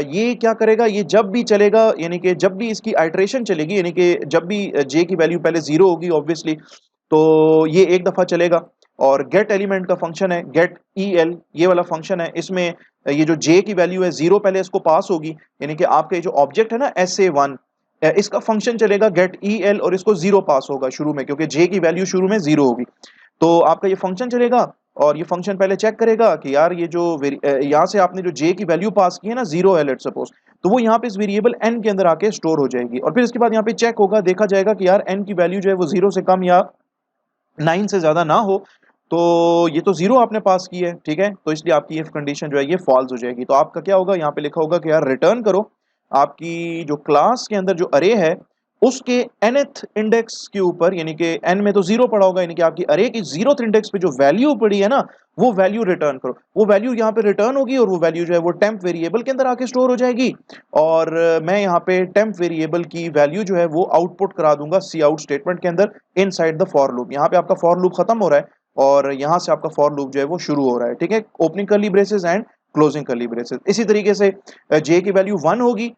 ये क्या करेगा, ये जब भी चलेगा यानी कि जब भी इसकी आइटरेशन चलेगी, यानी कि जब भी j की वैल्यू पहले 0 होगी ऑब्वियसली, तो ये एक दफा चलेगा। और गेट एलिमेंट का फंक्शन है गेट EL, ये वाला फंक्शन है, इसमें ये जो j की वैल्यू है 0 पहले इसको पास होगी, यानी कि आपका ये जो ऑब्जेक्ट है ना SA1, इसका फंक्शन चलेगा गेट EL और इसको 0 पास होगा शुरू में, क्योंकि j की वैल्यू शुरू में 0 होगी। तो आपका ये फंक्शन चलेगा और ये फंक्शन पहले चेक करेगा कि यार ये जो यहाँ से आपने जो j की वैल्यू पास की है ना 0 है लेट्स सपोज, तो वो यहाँ पे इस वेरिएबल n के अंदर आके स्टोर हो जाएगी। और फिर इसके बाद यहाँ पे चेक होगा, देखा जाएगा कि यार n की वैल्यू जो है वो 0 से कम या 9 से ज्यादा ना हो। तो ये तो 0 आपने पास की है, ठीक है, तो इसलिए आपकी इफ कंडीशन जो है ये फॉल्स हो जाएगी। तो आपका क्या होगा, यहाँ पे लिखा होगा कि यार रिटर्न करो आपकी जो क्लास के अंदर जो अरे है उसके nth इंडेक्स के ऊपर, यानी कि n में तो 0 पड़ा होगा, यानी कि आपकी अरे की 0th इंडेक्स पे जो वैल्यू पड़ी है ना वो वैल्यू रिटर्न करो। वो वैल्यू यहाँ पे रिटर्न होगी और वो वैल्यू जो है वो टेम्प वेरिएबल के अंदर आके स्टोर हो जाएगी। और मैं यहाँ पे टेम्प वेरिएबल की वैल्यू जो है वो आउटपुट करा दूंगा सी आउट स्टेटमेंट के अंदर इनसाइड द फॉर लूप। यहाँ पे आपका फॉर लूप खत्म हो रहा है और यहाँ से आपका फॉर लूप जो है वो शुरू हो रहा है, ठीक है, opening curly braces and closing curly braces. इसी तरीके से जे की वैल्यू 1 होगी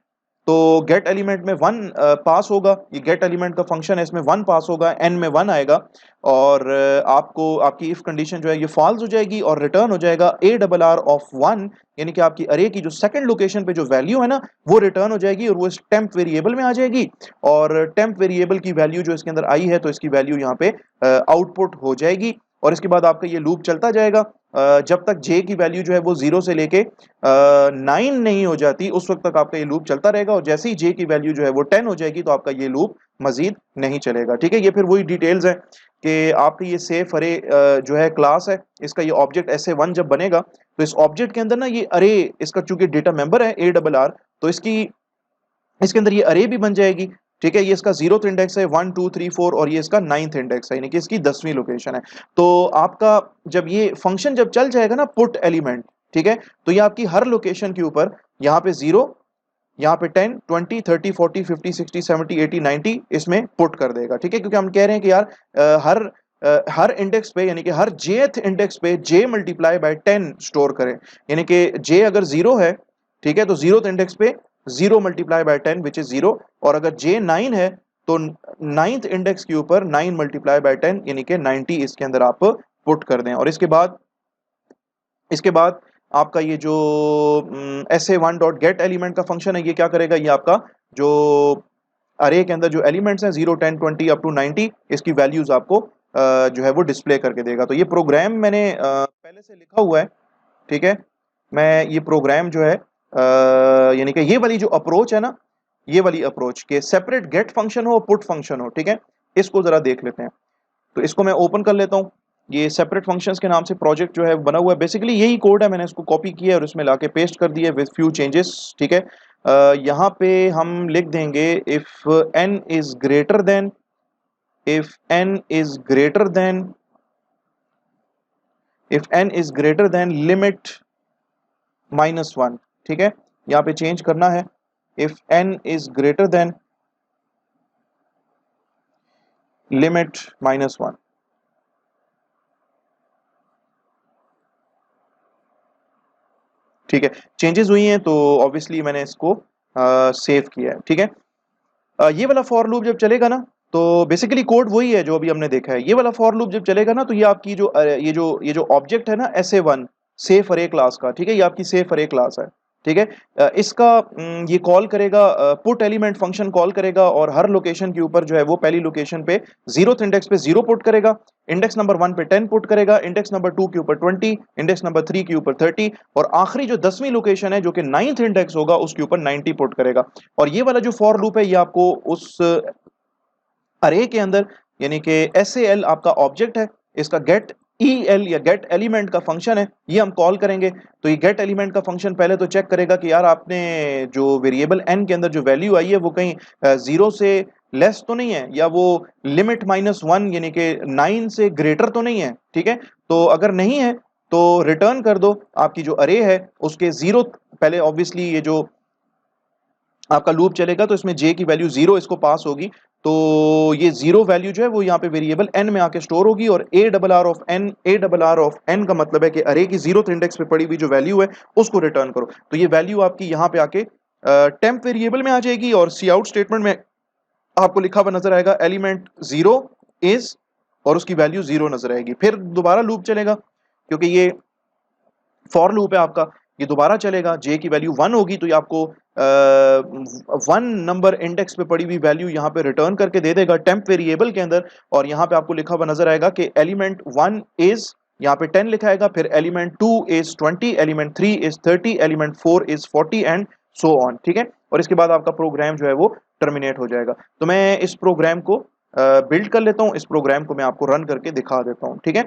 तो गेट एलिमेंट में 1 पास होगा, ये गेट एलिमेंट का फंक्शन है, इसमें 1 पास होगा, एन में 1 आएगा और आपको आपकी इफ कंडीशन जो है ये फॉल्स हो जाएगी और रिटर्न हो जाएगा ए डबल आर ऑफ 1, यानी कि आपकी अरे की जो सेकंड लोकेशन पे जो वैल्यू है ना वो रिटर्न हो जाएगी और वो इस टेम्प वेरिएबल में आ जाएगी और टेम्प वेरिएबल की वैल्यू जो इसके अंदर आई है तो इसकी वैल्यू यहाँ पे आउटपुट हो जाएगी और इसके बाद आपका ये लूप चलता जाएगा जब तक जे की वैल्यू जो है वो 0 से लेके 9 नहीं हो जाती उस वक्त तक आपका ये लूप चलता रहेगा और जैसे ही जे की वैल्यू जो है वो 10 हो जाएगी तो आपका ये लूप मजीद नहीं चलेगा। ठीक है, ये फिर वही डिटेल्स है कि आपकी ये सेफ अरे जो है क्लास है, इसका ये ऑब्जेक्ट SA1 जब बनेगा तो इस ऑब्जेक्ट के अंदर ना ये अरे, इसका चूंकि डेटा मेंबर है ARR तो इसके अंदर ये अरे भी बन जाएगी। ठीक है, ये इसका 0th इंडेक्स है, 1 2 3 4 और ये इसका 9th इंडेक्स है, यानी कि इसकी 10वीं लोकेशन है। तो आपका जब ये फंक्शन जब चल जाएगा ना पुट एलिमेंट, ठीक है, तो ये आपकी हर लोकेशन के ऊपर यहाँ पे 0, यहाँ पे 10 20 30 40 50 60 70 80 90 इसमें पुट कर देगा। ठीक है, क्योंकि हम कह रहे हैं कि यार हर इंडेक्स पे यानी कि हर jth इंडेक्स पे j मल्टीप्लाई बाय 10 स्टोर करें, यानी कि j अगर 0 है, ठीक है, तो 0th इंडेक्स पे 0 मल्टीप्लाई बाय 10 विच इज 0 और अगर j 9 है तो 9th इंडेक्स के ऊपर 9 मल्टीप्लाई बाय 10 यानी कि 90 इसके अंदर आप पुट कर दें और इसके बाद आपका ये जो SA1 डॉट गेट एलिमेंट का फंक्शन है ये क्या करेगा, ये आपका जो अरे के अंदर जो एलिमेंट्स हैं 0 10 20 अप टू 90 इसकी वैल्यूज आपको जो है वो डिस्प्ले करके देगा। तो ये प्रोग्राम मैंने पहले से लिखा हुआ है। ठीक है, मैं ये प्रोग्राम जो है यानी कि ये वाली जो अप्रोच है ना, ये वाली अप्रोच के सेपरेट गेट फंक्शन हो पुट फंक्शन हो, ठीक है, इसको जरा देख लेते हैं। तो इसको मैं ओपन कर लेता हूँ, ये सेपरेट फंक्शंस के नाम से प्रोजेक्ट जो है बना हुआ है, बेसिकली यही कोड है, मैंने इसको कॉपी किया है और इसमें लाके पेस्ट कर दिया विद फ्यू चेंजेस। ठीक है, यहाँ पे हम लिख देंगे if n is greater than if n is greater than limit -1। ठीक है, यहाँ पे चेंज करना है if n is greater than limit -1। ठीक है, चेंजेस हुई हैं तो ऑब्वियसली मैंने इसको सेव किया है। ठीक है, ये वाला फॉर लूप जब चलेगा ना तो बेसिकली कोड वही है जो अभी हमने देखा है। ये वाला फॉर लूप जब चलेगा ना तो ये आपकी जो ये जो ऑब्जेक्ट है ना SA1 सेफ अरे क्लास का, ठीक है, ये आपकी सेफ अरे क्लास है। ठीक है, इसका ये कॉल करेगा, पुट एलिमेंट फंक्शन कॉल करेगा और हर लोकेशन के ऊपर जो है वो पहली लोकेशन पे 0th इंडेक्स पे 0 पुट करेगा, इंडेक्स नंबर 1 पे 10 पुट करेगा, इंडेक्स नंबर 2 के ऊपर 20, इंडेक्स नंबर 3 के ऊपर 30 और आखिरी जो 10वीं लोकेशन है जो कि 9th इंडेक्स होगा उसके ऊपर 90 पुट करेगा। और ये वाला जो फॉर लूप है ये आपको उस अरे के अंदर यानी कि SAL आपका ऑब्जेक्ट है, इसका गेट EL या गेट एलिमेंट का फंक्शन है, ये हम कॉल करेंगे। तो ये गेट एलिमेंट का फंक्शन पहले तो चेक करेगा कि यार आपने जो वेरिएबल n के अंदर जो वैल्यू आई है वो कहीं 0 से लेस तो नहीं है या वो लिमिट -1 यानी कि 9 से ग्रेटर तो नहीं है। ठीक है, तो अगर नहीं है तो रिटर्न कर दो आपकी जो अरे है उसके 0 पहले ऑब्वियसली ये जो आपका लूप चलेगा तो इसमें j की वैल्यू 0 इसको पास होगी, तो ये 0 वैल्यू जो है वो यहाँ पे वेरिएबल n में आके स्टोर होगी और ARR ऑफ n का मतलब है कि अरे की 0th इंडेक्स पे पड़ी हुई जो वैल्यू है उसको रिटर्न करो। तो ये वैल्यू आपकी यहाँ पे आके टेम्प वेरिएबल में आ जाएगी और सी आउट स्टेटमेंट में आपको लिखा हुआ नजर आएगा एलिमेंट 0 इज और उसकी वैल्यू 0 नजर आएगी। फिर दोबारा लूप चलेगा क्योंकि ये फॉर लूप है आपका, ये दोबारा चलेगा, जे की वैल्यू 1 होगी तो ये आपको 1 नंबर इंडेक्स पे पड़ी हुई वैल्यू यहाँ पे रिटर्न करके दे देगा टेम्प वेरिएबल के अंदर और यहाँ पे आपको लिखा हुआ नजर आएगा कि एलिमेंट 1 इज, यहाँ पे 10 लिखा आएगा, फिर element 2 is 20, element 3 is 30, element 4 is 40 and so on. ठीक है, और इसके बाद आपका प्रोग्राम जो है वो टर्मिनेट हो जाएगा। तो मैं इस प्रोग्राम को बिल्ड कर लेता हूँ, इस प्रोग्राम को मैं आपको रन करके दिखा देता हूँ। ठीक है,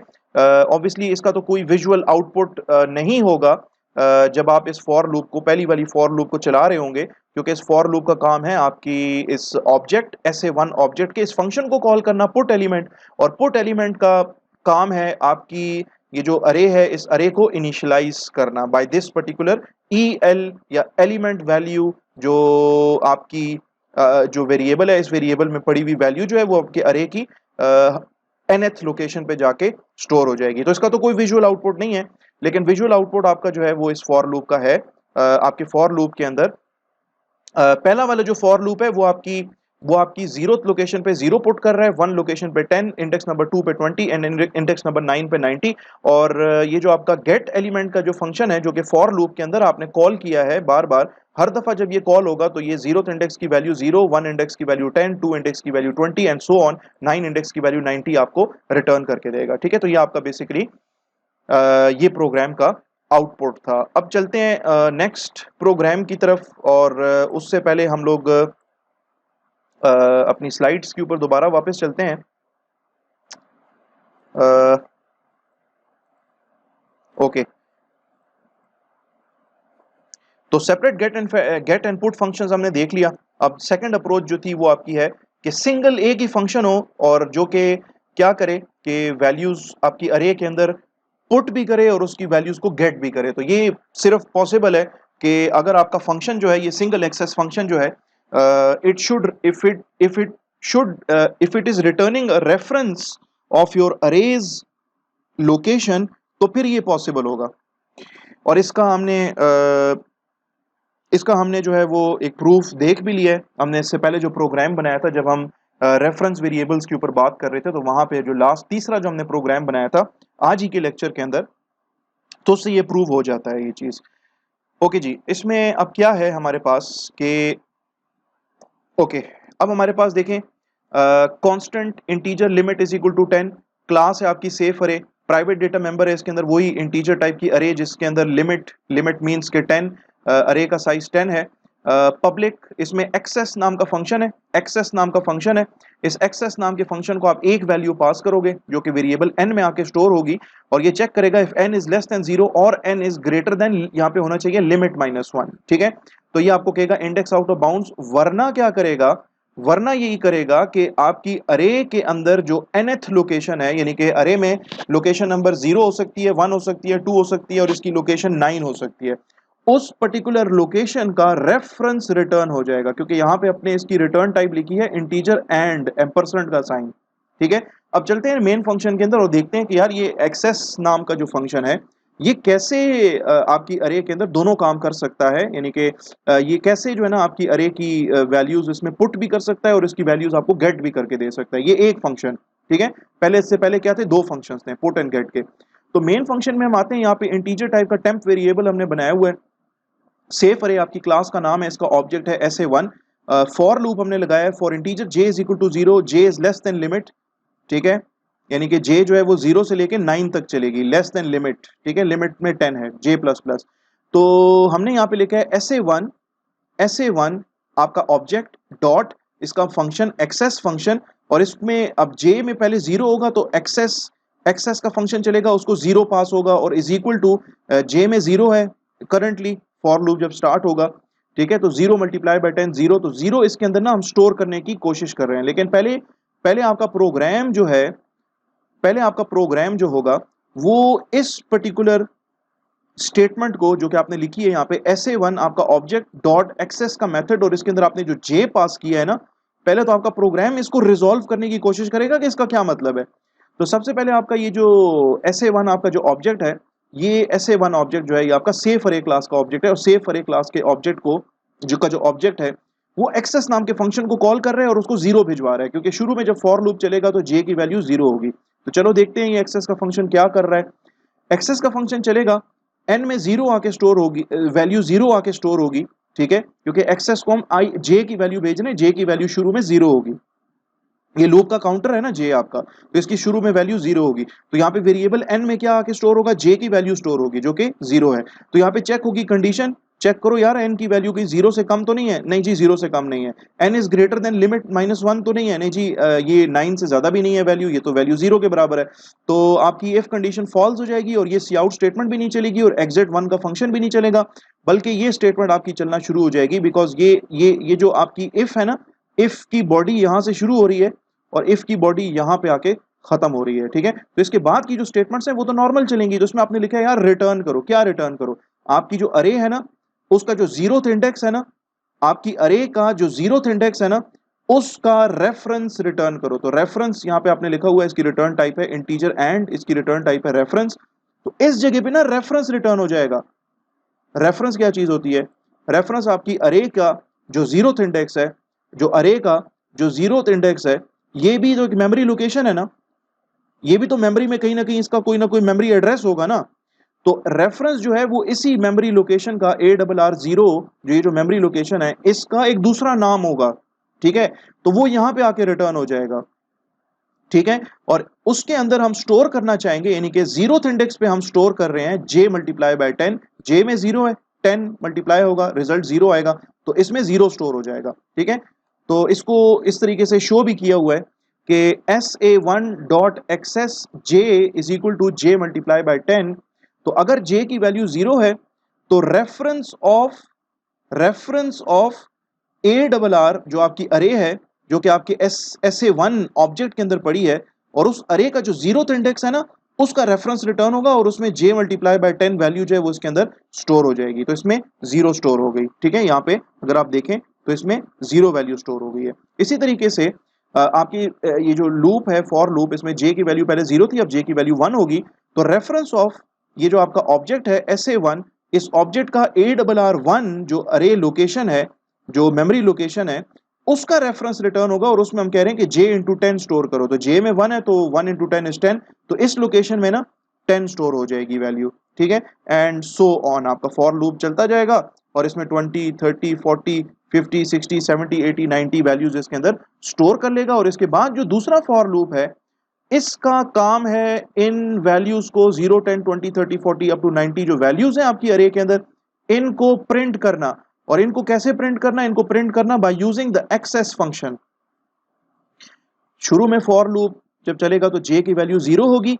ऑब्वियसली इसका तो कोई विजुअल आउटपुट नहीं होगा जब आप इस फॉर लूप को, पहली वाली फॉर लूप को चला रहे होंगे, क्योंकि इस फॉर लूप का काम है आपकी इस ऑब्जेक्ट SA1 ऑब्जेक्ट के इस फंक्शन को कॉल करना पुट एलिमेंट, और पुट एलिमेंट का काम है आपकी ये जो अरे है इस अरे को इनिशियलाइज करना बाय दिस पर्टिकुलर EL या एलिमेंट वैल्यू, जो आपकी जो वेरिएबल है इस वेरिएबल में पड़ी हुई वैल्यू जो है वो आपके अरे की nth लोकेशन पे जाके स्टोर हो जाएगी। तो इसका तो कोई विजुअल आउटपुट नहीं है, लेकिन विजुअल आउटपुट आपका जो है वो इस फॉर लूप का है। आपके फॉर लूप के अंदर पहला वाला जो फॉर लूप है वो आपकी 0th लोकेशन पे 0 पुट कर रहा है, 1 लोकेशन पे 10, इंडेक्स नंबर 2 पे 20 एंड इंडेक्स नंबर 9 पे 90। और ये जो आपका गेट एलिमेंट का जो फंक्शन है जो कि फॉर लूप के अंदर आपने कॉल किया है बार बार, हर दफा जब ये कॉल होगा तो ये 0th इंडेक्स की वैल्यू 0, 1 इंडेक्स की वैल्यू 10, 2 इंडेक्स की value 20 and so on, 9 index की वैल्यू 90 आपको रिटर्न करके देगा। ठीक है, तो ये आपका बेसिकली ये प्रोग्राम का आउटपुट था। अब चलते हैं नेक्स्ट प्रोग्राम की तरफ, और उससे पहले हम लोग अपनी स्लाइड्स के ऊपर दोबारा वापस चलते हैं। ओके, तो separate get and put functions हमने देख लिया। अब सेकंड अप्रोच जो थी वो आपकी है कि सिंगल एक ही फंक्शन हो और जो कि क्या करे कि वैल्यूज आपकी अरे के अंदर पुट भी करे और उसकी वैल्यूज को गेट भी करे। तो ये सिर्फ पॉसिबल है कि अगर आपका फंक्शन जो है ये सिंगल एक्सेस फंक्शन जो है, it should if it is returning a reference of your arrays location, तो फिर ये पॉसिबल होगा। और इसका हमने जो है वो एक प्रूफ देख भी लिया है। हमने इससे पहले जो प्रोग्राम बनाया था जब हम रेफरेंस वेरिएबल्स के ऊपर बात कर रहे थे, तो वहां पे जो लास्ट तीसरा जो हमने प्रोग्राम बनाया था आज ही के लेक्चर के अंदर, तो उससे ये प्रूव हो जाता है ये चीज। ओके जी, इसमें अब क्या है हमारे पास कि ओके, अब हमारे पास देखें constant integer limit is equal to 10, class है आपकी safe array, private data member है इसके अंदर वही इंटीजर टाइप की अरे जिसके अंदर लिमिट मींस के 10, अरे का साइज 10 है। पब्लिक इसमें एक्सेस नाम का फंक्शन है, एक्सेस नाम का फंक्शन है। इस एक्सेस नाम के फंक्शन को आप एक वैल्यू पास करोगे जो कि वेरिएबल n में आके स्टोर होगी, और ये चेक करेगा if n is less then 0 और n इज ग्रेटर देन, यहाँ पे होना चाहिए लिमिट -1। ठीक है, तो ये आपको कहेगा इंडेक्स आउट ऑफ बाउंड्स, वरना क्या करेगा, वरना यही करेगा कि आपकी अरे के अंदर जो nth लोकेशन है, यानी कि अरे में लोकेशन नंबर 0 हो सकती है, 1 हो सकती है, 2 हो सकती है और इसकी लोकेशन 9 हो सकती है, उस पर्टिकुलर लोकेशन का रेफरेंस रिटर्न हो जाएगा, क्योंकि यहां पे अपने इसकी रिटर्न टाइप लिखी है इंटीजर एंड एम्परसेंड का साइन। ठीक है, अब चलते हैं मेन फंक्शन के अंदर और देखते हैं कि यार ये एक्सेस नाम का जो फंक्शन है ये कैसे आपकी अरे के अंदर दोनों काम कर सकता है, यानी कि ये कैसे जो है ना आपकी अरे की वैल्यूज इसमें पुट भी कर सकता है और इसकी वैल्यूज आपको गेट भी करके दे सकता है। ये एक फंक्शन, ठीक है, पहले इससे पहले क्या थे, दो फंक्शंस थे पुट एंड गेट के। तो मेन फंक्शन में हम आते हैं, यहाँ पे इंटीजर टाइप का टेम्प वेरिएबल हमने बनाया हुआ है, सेफ अरे आपकी क्लास का नाम है, इसका ऑब्जेक्ट है SA1। फॉर लूप हमने लगाया है for integer j is equal to 0, j is less than limit. ठीक है, यानी कि j जो है वो 0 से लेके 9 तक चलेगी, लेस देन लिमिट। ठीक है, लिमिट में 10 है, j प्लस प्लस। तो हमने यहाँ पे लिखा है SA1 आपका ऑब्जेक्ट डॉट इसका फंक्शन एक्सेस फंक्शन, और इसमें अब j में पहले 0 होगा तो एक्सेस का फंक्शन चलेगा, उसको 0 पास होगा, और इज इक्वल टू j में 0 है करंटली, फॉर लूप जब स्टार्ट होगा। ठीक है, तो 0 मल्टीप्लाई बाय 10 0, तो 0 इसके अंदर ना हम स्टोर करने की कोशिश कर रहे हैं, लेकिन पहले पहले आपका प्रोग्राम जो है, पहले आपका प्रोग्राम जो होगा वो इस पर्टिकुलर स्टेटमेंट को जो कि आपने लिखी है यहाँ पे SA1 आपका ऑब्जेक्ट डॉट एक्सेस का मेथड, और इसके अंदर आपने जो j पास किया है ना, पहले तो आपका प्रोग्राम इसको रिजॉल्व करने की कोशिश करेगा कि इसका क्या मतलब है। तो सबसे पहले आपका ये जो SA1 आपका जो ऑब्जेक्ट है, ये SA1 ऑब्जेक्ट जो है ये आपका सेफ अरे क्लास का ऑब्जेक्ट है, और सेफ अरे क्लास के ऑब्जेक्ट को जो ऑब्जेक्ट है वो एक्सेस नाम के फंक्शन को कॉल कर रहा है और उसको 0 भिजवा रहा है, क्योंकि शुरू में जब फॉर लूप चलेगा तो j की वैल्यू 0 होगी। तो चलो देखते हैं ये एक्सेस का फंक्शन क्या कर रहा है। एक्सेस का फंक्शन चलेगा, n में 0 आके स्टोर होगी, वैल्यू 0 आके स्टोर होगी। ठीक है, क्योंकि एक्सेस को हम j की वैल्यू भेज रहे हैं, j की वैल्यू शुरू में 0 होगी, ये लूप का काउंटर है ना j आपका, तो इसकी शुरू में वैल्यू 0 होगी। तो यहाँ पे वेरिएबल n में क्या आके स्टोर होगा, j की वैल्यू स्टोर होगी जो कि 0 है। तो यहाँ पे चेक होगी कंडीशन, चेक करो यार n की वैल्यू की 0 से कम तो नहीं है, नहीं जी 0 से कम नहीं है। n is greater than limit -1 तो नहीं है, नहीं जी ये 9 से ज्यादा भी नहीं है वैल्यू, ये तो वैल्यू 0 के बराबर है। तो आपकी इफ कंडीशन फॉल्स हो जाएगी और ये सी आउट स्टेटमेंट भी नहीं चलेगी और exit1 का फंक्शन भी नहीं चलेगा, बल्कि ये स्टेटमेंट आपकी चलना शुरू हो जाएगी, बिकॉज ये जो आपकी इफ है ना, इफ की बॉडी यहां से शुरू हो रही है और इफ की बॉडी यहां पे आके खत्म हो रही है। ठीक है, तो इसके बाद की जो स्टेटमेंट्स हैं वो तो नॉर्मल चलेंगी। तो इसमें आपने लिखा है यार रिटर्न करो, क्या रिटर्न करो, आपकी जो अरे है ना उसका जो 0th इंडेक्स है ना, आपकी अरे का जो 0th इंडेक्स है ना उसका रेफरेंस रिटर्न करो। तो रेफरेंस यहाँ पे आपने लिखा हुआ है, इसकी रिटर्न टाइप है इंटीजर एंड इसकी रिटर्न टाइप है रेफरेंस। तो इस जगह पे ना रेफरेंस रिटर्न हो जाएगा। रेफरेंस क्या चीज होती है, रेफरेंस आपकी अरे का जो जीरोथ इंडेक्स है, जो अरे का जो जीरोथ इंडेक्स है, ये भी जो मेमोरी लोकेशन है ना, ये भी तो मेमोरी में कहीं ना कहीं इसका कोई ना कोई मेमोरी एड्रेस होगा ना। तो रेफरेंस जो है वो इसी मेमोरी लोकेशन का ARR0, जो ये जो मेमोरी लोकेशन है इसका एक दूसरा नाम होगा, ठीक है। तो वो यहां पे आके रिटर्न हो जाएगा, ठीक है। और उसके अंदर हम स्टोर करना चाहेंगे, यानी कि जीरोथ इंडेक्स पे हम स्टोर कर रहे हैं j मल्टीप्लाई बाय 10, j में 0 है, 10 मल्टीप्लाई होगा, रिजल्ट 0 आएगा, तो इसमें 0 स्टोर हो जाएगा, ठीक है। तो इसको इस तरीके से शो भी किया हुआ है कि SA1 dot access j is equal to j multiply by 10। तो अगर j की वैल्यू 0 है तो रेफरेंस ऑफ ARR जो आपकी अरे है, जो कि आपके SA1 ऑब्जेक्ट के अंदर पड़ी है, और उस अरे का जो जीरोथ इंडेक्स है ना, उसका रेफरेंस रिटर्न होगा, और उसमें j मल्टीप्लाई बाय 10 वैल्यू जो है वो इसके अंदर स्टोर हो जाएगी। तो इसमें 0 स्टोर हो गई, ठीक है। यहाँ पे अगर आप देखें तो इसमें 0 वैल्यू स्टोर हो गई है। इसी तरीके से आपकी ये जो लूप है, फॉर लूप, इसमें j की वैल्यू पहले 0 थी, अब j की वैल्यू 1 होगी। तो रेफरेंस ऑफ ये जो आपका ऑब्जेक्ट है SA1, इस ऑब्जेक्ट का ARR1 जो अरे लोकेशन है, जो मेमोरी लोकेशन है, उसका रेफरेंस रिटर्न होगा, और उसमें हम कह रहे हैं कि j इंटू 10 स्टोर करो। तो j में 1 है तो 1 इंटू 10 इज 10, तो इस लोकेशन में ना 10 स्टोर हो जाएगी वैल्यू, ठीक है। एंड सो ऑन आपका फॉर लूप चलता जाएगा, और इसमें 20, 30, 40, 50, 60, 70, 80, 90 वैल्यूज इसके अंदर स्टोर कर लेगा। और इसके बाद जो दूसरा फॉर लूप है, इसका काम है इन वैल्यूज को 0, 10, 20, 30, 40 अप टू 90 जो वैल्यूज हैं आपकी अरे के अंदर, इनको प्रिंट करना। और इनको कैसे प्रिंट करना? इनको प्रिंट करना by using the access function. शुरू में फॉर लूप जब चलेगा तो j की वैल्यू 0 होगी,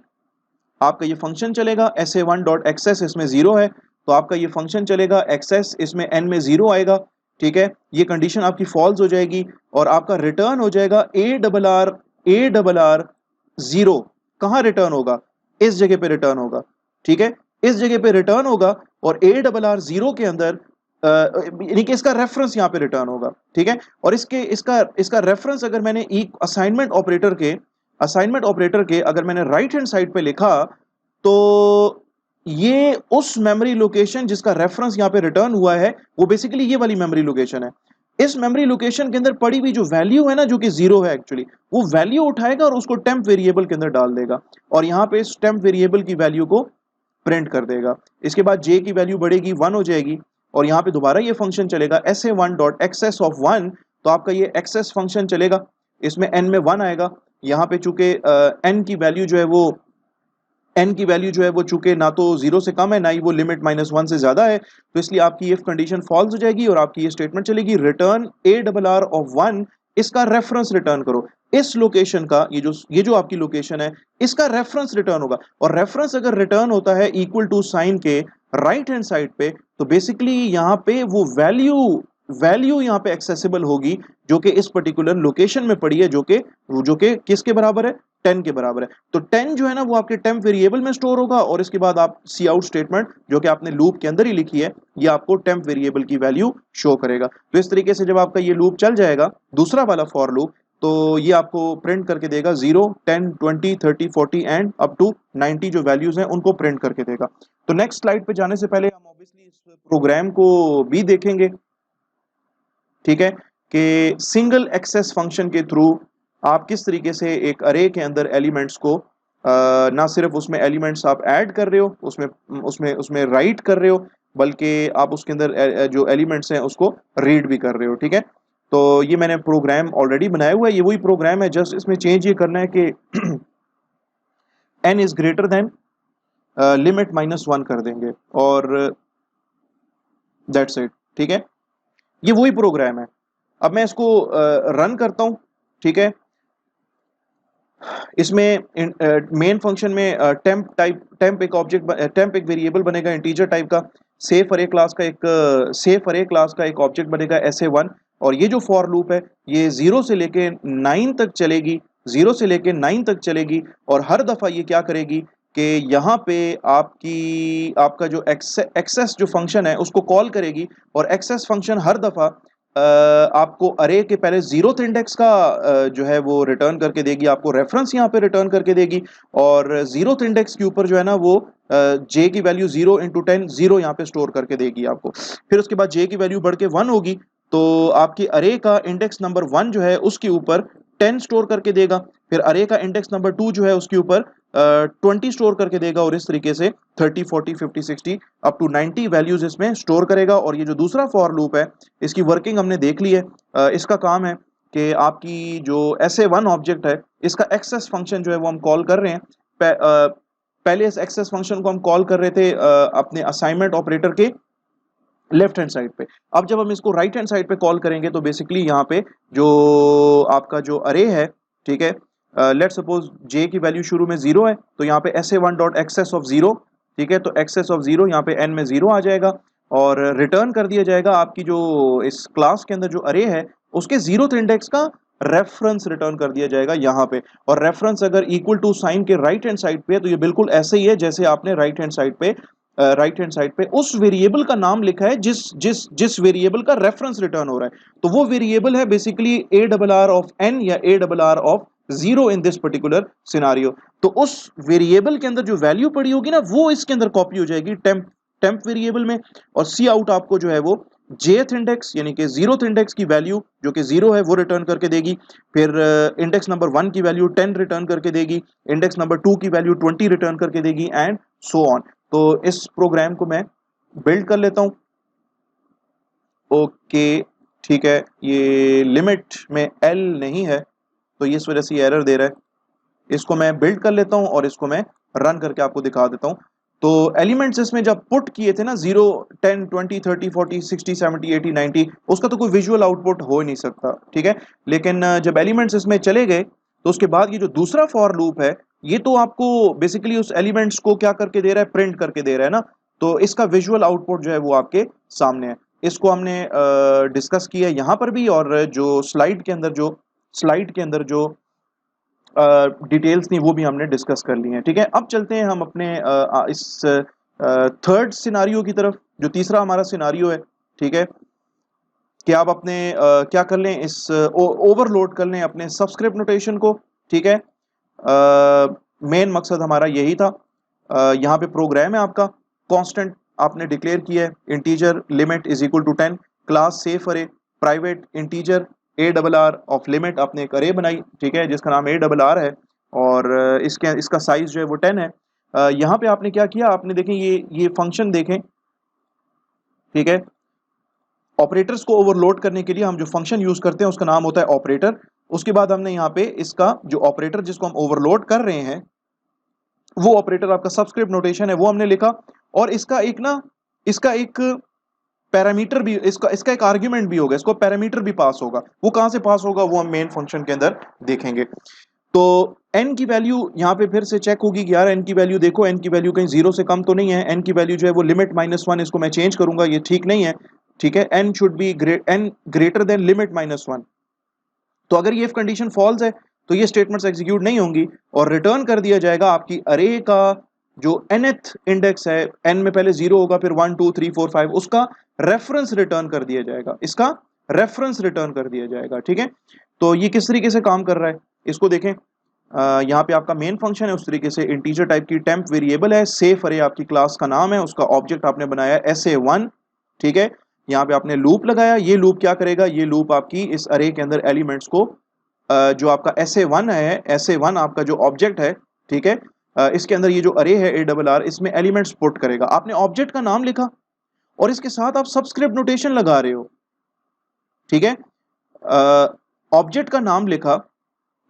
आपका ये फंक्शन चलेगा SA1 डॉट एक्सेस, इसमें 0 है तो आपका ये फंक्शन चलेगा एक्सेस, इसमें n में 0 आएगा, ठीक है। ये कंडीशन आपकी फॉल्स हो जाएगी, और आपका रिटर्न हो जाएगा ARR 0। कहां रिटर्न होगा? इस जगह पे रिटर्न होगा, ठीक है, इस जगह पे रिटर्न होगा। और ARR 0 के अंदर यानी कि इसका रेफरेंस यहां पे रिटर्न होगा, ठीक है। और इसका रेफरेंस अगर मैंने असाइनमेंट ऑपरेटर के अगर मैंने राइट हैंड साइड पे लिखा, तो ये उस मेमोरी लोकेशन जिसका रेफरेंस यहां पे रिटर्न हुआ है, वो बेसिकली ये वाली मेमोरी लोकेशन है। इस मेमोरी लोकेशन के अंदर पड़ी हुई जो वैल्यू है ना, जो कि 0 है एक्चुअली, वो वैल्यू उठाएगा और उसको टेम्प वेरिएबल के अंदर डाल देगा, और यहां पे इस टेम्प वेरिएबल की वैल्यू को प्रिंट कर देगा। इसके बाद j की वैल्यू बढ़ेगी, 1 हो जाएगी, और यहाँ पे दोबारा ये फंक्शन चलेगा SA1 डॉट एक्सेस ऑफ 1। तो आपका ये एक्सेस फंक्शन चलेगा, इसमें n में 1 आएगा। यहाँ पे चूंकि n की वैल्यू जो है वो चूंकि ना तो 0 से कम है, ना ही वो लिमिट -1 से ज्यादा है, तो इसलिए आपकी ये कंडीशन फॉल्स हो जाएगी, और आपकी ये स्टेटमेंट चलेगी रिटर्न ARR ऑफ 1, इसका रेफरेंस रिटर्न करो। इस लोकेशन का ये जो आपकी लोकेशन है, इसका रेफरेंस रिटर्न होगा, और रेफरेंस अगर रिटर्न होता है इक्वल टू साइन के राइट हैंड साइड पे, तो बेसिकली यहाँ पे वो वैल्यू यहाँ पे एक्सेसिबल होगी जो कि इस पर्टिकुलर लोकेशन में पड़ी है, जो कि किसके बराबर है? 10 के बराबर है। तो 10 जो है ना वो आपके टेम्प वेरिएबल में स्टोर होगा, और इसके बाद आप सी आउट स्टेटमेंट जो कि आपने लूप के अंदर ही लिखी है, ये आपको टेम्प वेरिएबल की वैल्यू शो करेगा। तो इस तरीके से जब आपका ये लूप चल जाएगा, दूसरा वाला फॉर लूप, तो ये आपको प्रिंट करके देगा 0, 10, 20, 30, 40 एंड अप टू 90 जो वैल्यूज हैं उनको प्रिंट करके देगा। तो नेक्स्ट स्लाइड पे जाने से पहले हम ऑब्वियसली इस प्रोग्राम को भी देखेंगे, ठीक है, कि सिंगल एक्सेस फंक्शन के थ्रू आप किस तरीके से एक अरे के अंदर एलिमेंट्स को ना सिर्फ उसमें एलिमेंट्स आप ऐड कर रहे हो, उसमें राइट कर रहे हो, बल्कि आप उसके अंदर जो एलिमेंट्स हैं उसको रीड भी कर रहे हो, ठीक है। तो ये मैंने प्रोग्राम ऑलरेडी बनाया हुआ है, ये वही प्रोग्राम है, जस्ट इसमें चेंज ये करना है कि n is greater than limit -1 कर देंगे, और दैट्स इट, ठीक है। ये वही प्रोग्राम है। अब मैं इसको रन करता हूं, ठीक है। इसमें मेन फंक्शन में टेम्प एक वेरिएबल बनेगा इंटीजर टाइप का, सेफ अरे क्लास का एक ऑब्जेक्ट बनेगा SA1, और ये जो फॉर लूप है ये 0 से लेके 9 तक चलेगी, और हर दफा ये क्या करेगी कि यहाँ पे आपका जो एक्सेस जो फंक्शन है उसको कॉल करेगी, और एक्सेस फंक्शन हर दफा आपको अरे के पहले 0th इंडेक्स का जो है वो रिटर्न करके देगी, आपको रेफरेंस यहाँ पे रिटर्न करके देगी, और 0th इंडेक्स के ऊपर जो है ना वो j की वैल्यू 0 इंटू 10 0 यहाँ पे स्टोर करके देगी आपको। फिर उसके बाद j की वैल्यू बढ़ के 1 होगी, तो आपकी अरे का इंडेक्स नंबर 1 जो है उसके ऊपर 10 स्टोर करके देगा, फिर अरे का इंडेक्स नंबर 2 जो है उसके ऊपर 20 स्टोर करके देगा, और इस तरीके से 30 40 50 60 अप टू 90 वैल्यूज इसमें स्टोर करेगा। और ये जो दूसरा फॉर लूप है इसकी वर्किंग हमने देख ली है। इसका काम है कि आपकी जो SA1 ऑब्जेक्ट है इसका एक्सेस फंक्शन जो है वो हम कॉल कर रहे हैं। पहले इस एक्सेस फंक्शन को हम कॉल कर रहे थे अपने असाइनमेंट ऑपरेटर के लेफ्ट हैंड साइड पे। अब जब हम इसको राइट हैंड साइड पे कॉल करेंगे तो बेसिकली यहाँ पे जो आपका जो अरे है, ठीक है, लेट सपोज जे की वैल्यू शुरू में 0 है, तो यहाँ पे SA1 डॉट एक्सेस ऑफ 0, ठीक है, तो एक्सेस ऑफ 0 यहाँ पे n में 0 आ जाएगा और रिटर्न कर दिया जाएगा आपकी जो इस क्लास के अंदर जो अरे है उसके 0th इंडेक्स का रेफरेंस रिटर्न कर दिया जाएगा यहाँ पे। और रेफरेंस अगर इक्वल टू साइन के राइट हैंड साइड पे है तो ये बिल्कुल ऐसे ही है जैसे आपने राइट हैंड साइड पे उस वेरिएबल का नाम लिखा है जिस जिस जिस वेरिएबल का रेफरेंस रिटर्न हो रहा है। तो वो वेरिएबल है बेसिकली ARR ऑफ n या ARR of 0 in this particular scenario. तो उस वेरिएबल के अंदर जो वैल्यू पड़ी होगी ना वो इसके अंदर कॉपी हो जाएगी टेम्प वेरिएबल में, और सी आउट आपको जो है वो jth इंडेक्स यानी कि 0th इंडेक्स की वैल्यू जो कि 0 है वो रिटर्न करके देगी, फिर इंडेक्स नंबर 1 की वैल्यू 10 रिटर्न करके देगी, इंडेक्स नंबर 2 की वैल्यू 20 रिटर्न करके देगी एंड सो ऑन। तो इस प्रोग्राम को मैं बिल्ड कर लेता हूं। ओके, ठीक है, ये लिमिट में एल नहीं है तो ये इस वजह से एरर दे रहा है। इसको मैं बिल्ड कर लेता हूं और इसको मैं रन करके आपको दिखा देता हूं। तो एलिमेंट्स इसमें जब पुट किए थे ना 0 10 20 30 40 60 70 80 90, उसका तो कोई विजुअल आउटपुट हो ही नहीं सकता, ठीक है। लेकिन जब एलिमेंट्स इसमें चले गए तो उसके बाद ये जो दूसरा फॉर लूप है ये तो आपको बेसिकली उस एलिमेंट्स को क्या करके दे रहा है, प्रिंट करके दे रहा है ना। तो इसका विजुअल आउटपुट जो है वो आपके सामने है। इसको हमने डिस्कस किया है यहाँ पर भी, और जो स्लाइड के अंदर जो डिटेल्स थी वो भी हमने डिस्कस कर ली हैं, ठीक है। अब चलते हैं हम अपने इस थर्ड सिनारियो की तरफ, जो तीसरा हमारा सिनारियो है, ठीक है, कि आप अपने क्या कर लें, इस ओवरलोड कर लें अपने सबस्क्रिप्ट नोटेशन को, ठीक है। मेन मकसद हमारा यही था। यहाँ पे प्रोग्राम है आपका, कांस्टेंट आपने डिक्लेयर किया है, integer limit is equal to 10, class safe array, private integer ARR of limit, आपने एक अरे बनाई, ठीक है, जिसका नाम ARR है, और इसका साइज जो है वो 10 है। यहाँ पे आपने क्या किया, आपने देखें ये फंक्शन देखें, ठीक है। ऑपरेटर्स को ओवरलोड करने के लिए हम जो फंक्शन यूज करते हैं उसका नाम होता है ऑपरेटर। उसके बाद हमने यहाँ पे इसका जो ऑपरेटर जिसको हम ओवरलोड कर रहे हैं वो ऑपरेटर आपका सबस्क्रिप्ट नोटेशन है वो हमने लिखा, और इसका एक पैरामीटर भी, इसका एक आर्ग्यूमेंट भी होगा, इसको पैरामीटर भी पास होगा। वो कहां से पास होगा वो हम मेन फंक्शन के अंदर देखेंगे। तो n की वैल्यू यहाँ पे फिर से चेक होगी कि यार n की वैल्यू देखो, n की वैल्यू कहीं 0 से कम तो नहीं है, n की वैल्यू जो है वो लिमिट -1, इसको मैं चेंज करूंगा, ये ठीक नहीं है, ठीक है। n should be n greater than limit -1। तो अगर ये कंडीशन फॉल्स है तो ये स्टेटमेंट्स एग्जीक्यूट नहीं होंगी और रिटर्न कर दिया जाएगा आपकी अरे का जो nth इंडेक्स है, n में पहले 0 होगा, फिर 1 2 3 4 5, उसका रेफरेंस रिटर्न कर दिया जाएगा, इसका रेफरेंस रिटर्न कर दिया जाएगा, ठीक है। तो ये किस तरीके से काम कर रहा है इसको देखें। यहाँ पे आपका मेन फंक्शन है, उस तरीके से इंटीजर टाइप की टेम्प वेरिएबल है, सेफ अरे आपकी क्लास का नाम है, उसका ऑब्जेक्ट आपने बनाया SA1, ठीक है। यहाँ पे आपने लूप लगाया, ये लूप क्या करेगा, ये लूप आपकी इस अरे के अंदर एलिमेंट्स को जो आपका SA1 है, SA1 आपका जो ऑब्जेक्ट है, ठीक है, इसके अंदर ये जो अरे है ARR, इसमें एलिमेंट्स पुट करेगा। आपने ऑब्जेक्ट का नाम लिखा और इसके साथ आप सबस्क्रिप्ट नोटेशन लगा रहे हो, ठीक है। ऑब्जेक्ट का नाम लिखा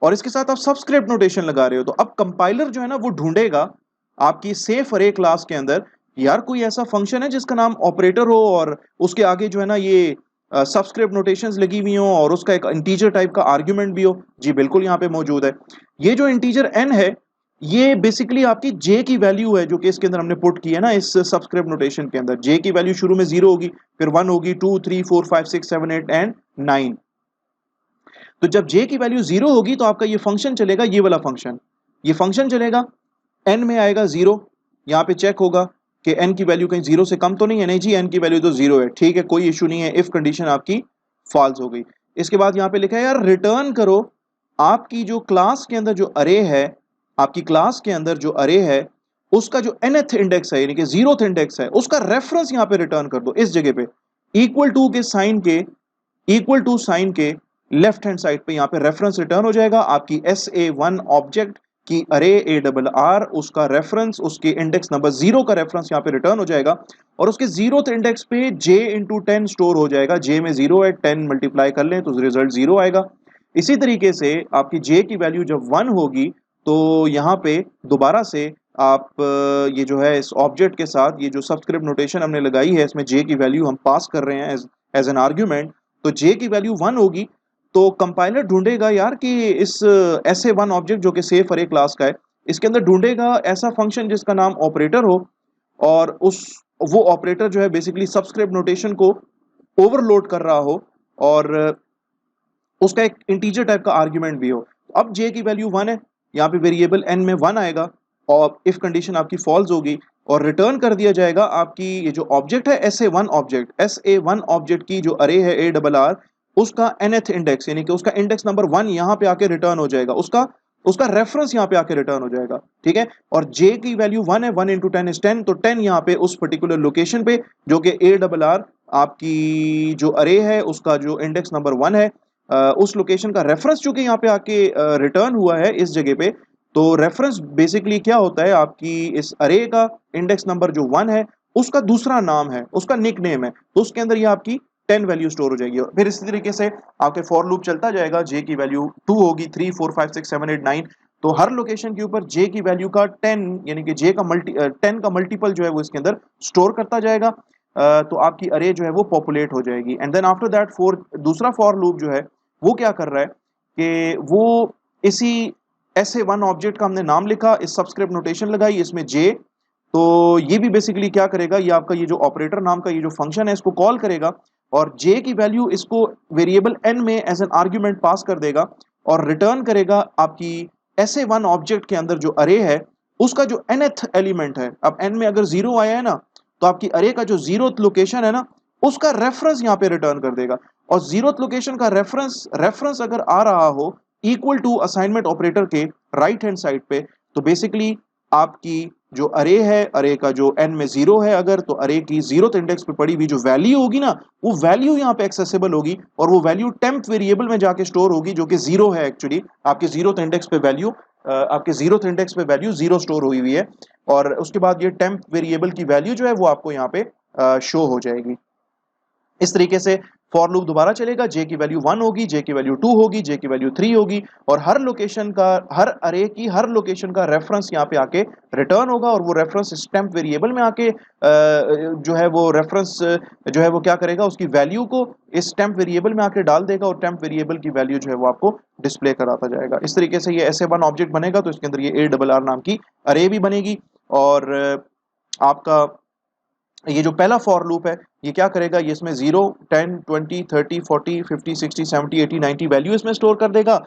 और इसके साथ आप सबस्क्रिप्ट नोटेशन लगा रहे हो, तो अब कंपाइलर जो है ना वो ढूंढेगा आपकी सेफ अरे क्लास के अंदर यार कोई ऐसा फंक्शन है जिसका नाम ऑपरेटर हो और उसके आगे जो है ना ये सबस्क्रिप्ट नोटेशंस लगी हुई हो और उसका एक इंटीजर टाइप का आर्ग्यूमेंट भी हो। जी बिल्कुल यहाँ पे मौजूद है। ये जो इंटीजर n है ये बेसिकली आपकी j की वैल्यू है जो कि इसके अंदर हमने पुट की है ना इस सबस्क्रिप्ट नोटेशन के अंदर। j की वैल्यू शुरू में 0 होगी, फिर 1 होगी, 2 3 4 5 6 7 8 एंड 9। तो जब j की वैल्यू 0 होगी तो आपका ये फंक्शन चलेगा, ये वाला फंक्शन, ये फंक्शन चलेगा, n में आएगा 0, यहाँ पे चेक होगा कि n की वैल्यू कहीं 0 से कम तो नहीं है, नहीं जी n की वैल्यू तो 0 है, ठीक है, कोई इशू नहीं है, इफ कंडीशन आपकी फॉल्स हो गई। इसके बाद यहाँ पे लिखा है यार रिटर्न करो आपकी जो क्लास के अंदर जो अरे है, आपकी क्लास के अंदर जो अरे है उसका जो nth इंडेक्स है यानी कि 0th इंडेक्स है उसका रेफरेंस यहाँ पे रिटर्न कर दो, इस जगह पे इक्वल टू के साइन के इक्वल टू साइन के लेफ्ट हैंड साइड पे यहाँ पे रेफरेंस रिटर्न हो जाएगा, आपकी SA1 ऑब्जेक्ट की अरे ARR, उसका रेफरेंस, उसके इंडेक्स नंबर 0 का रेफरेंस यहाँ पे रिटर्न हो जाएगा, और उसके 0th इंडेक्स पे j इंटू 10 स्टोर हो जाएगा। j में 0 है, 10 मल्टीप्लाई कर लें तो रिजल्ट 0 आएगा। इसी तरीके से आपकी j की वैल्यू जब 1 होगी तो यहाँ पे दोबारा से आप ये जो है इस ऑब्जेक्ट के साथ ये जो सबस्क्रिप्ट नोटेशन हमने लगाई है इसमें j की वैल्यू हम पास कर रहे हैं एज एन आर्ग्यूमेंट, तो j की वैल्यू 1 होगी तो कंपाइलर ढूंढेगा यार कि इस SA1 ऑब्जेक्ट जो कि सेफ अरे क्लास का है, इसके अंदर ढूंढेगा ऐसा फंक्शन जिसका नाम ऑपरेटर हो, और उस वो ऑपरेटर जो है बेसिकली सबस्क्रिप्ट नोटेशन को ओवरलोड कर रहा हो, और उसका एक इंटीजर टाइप का आर्ग्यूमेंट भी हो। अब j की वैल्यू 1 है, यहाँ पे वेरिएबल n में 1 आएगा, और इफ कंडीशन आपकी फॉल्स होगी और रिटर्न कर दिया जाएगा आपकी ये जो ऑब्जेक्ट है SA1 ऑब्जेक्ट की जो अरे है ARR, उसका nth इंडेक्स यानी कि उसका इंडेक्स नंबर 1 यहाँ पे आके रिटर्न हो जाएगा, उसका उसका रेफरेंस यहाँ पे आके रिटर्न हो जाएगा, ठीक है। और j की वैल्यू 1 है, 1 इंटू 10 इज 10, तो 10 यहाँ पे उस पर्टिकुलर लोकेशन पे जो कि ARR आपकी जो अरे है उसका जो इंडेक्स नंबर 1 है, उस लोकेशन का रेफरेंस चूंकि यहाँ पे आके रिटर्न हुआ है इस जगह पे, तो रेफरेंस बेसिकली क्या होता है, आपकी इस अरे का इंडेक्स नंबर जो 1 है उसका दूसरा नाम है, उसका निक नेम है, तो उसके अंदर ये आपकी 10 वैल्यू स्टोर हो जाएगी। और फिर इसी तरीके से आपके फॉर लूप चलता जाएगा, j की वैल्यू 2 होगी, 3 4 5 6 7 8 9, तो हर लोकेशन के ऊपर j की वैल्यू का 10 यानी कि j का 10 का मल्टीपल जो है वो इसके अंदर स्टोर करता जाएगा, तो आपकी अरे जो है वो पॉपुलेट हो जाएगी। एंड देन आफ्टर दैट दूसरा फॉर लूप जो है वो क्या कर रहा है कि वो इसी SA1 ऑब्जेक्ट का हमने नाम लिखा, इस सबस्क्रिप्ट नोटेशन लगाई, इसमें j, तो ये भी बेसिकली क्या करेगा, ये आपका ये जो ऑपरेटर नाम का ये जो फंक्शन है इसको कॉल करेगा, और j की वैल्यू इसको वेरिएबल n में एज एन आर्ग्यूमेंट पास कर देगा, और रिटर्न करेगा आपकी SA1 ऑब्जेक्ट के अंदर जो अरे है उसका जो nth एलिमेंट है। अब n में अगर 0 आया है ना, तो आपकी अरे का जो 0th लोकेशन है ना उसका रेफरेंस यहाँ पे रिटर्न कर देगा, और 0th लोकेशन का रेफरेंस अगर आ रहा हो इक्वल टू असाइनमेंट ऑपरेटर के राइट हैंड साइड पे, तो बेसिकली आपकी जो अरे है, अरे का जो n में 0 है अगर, तो अरे की 0th इंडेक्स पे पड़ी हुई जो वैल्यू होगी ना, वो वैल्यू यहाँ पे एक्सेसिबल होगी, और वो वैल्यू टेम्प वेरिएबल में जाके स्टोर होगी जो कि 0 है एक्चुअली, आपके 0th इंडेक्स पे वैल्यू आपके 0th इंडेक्स पे वैल्यू 0 स्टोर हुई हुई है, और उसके बाद ये टेम्प वेरिएबल की वैल्यू जो है वो आपको यहाँ पे शो हो जाएगी। इस तरीके से फॉर लूप दोबारा चलेगा, j की वैल्यू 1 होगी, j की वैल्यू 2 होगी, j की वैल्यू 3 होगी, और हर लोकेशन का, हर अरे की हर लोकेशन का रेफरेंस यहाँ पे आके रिटर्न होगा, और वो रेफरेंस स्टैम्प वेरिएबल में आके जो है वो रेफरेंस जो है वो क्या करेगा, उसकी वैल्यू को इस स्टैम्प वेरिएबल में आके डाल देगा, और टेम्प वेरिएबल की वैल्यू जो है वो आपको डिस्प्ले कराता जाएगा। इस तरीके से ये SA1 ऑब्जेक्ट बनेगा, तो इसके अंदर ये ARR नाम की अरे भी बनेगी, और आपका ये जो पहला फॉर लूप है ये क्या करेगा, ये इसमें 0 10 20 30 40 50 60 70 80 90 वैल्यू इसमें स्टोर कर देगा,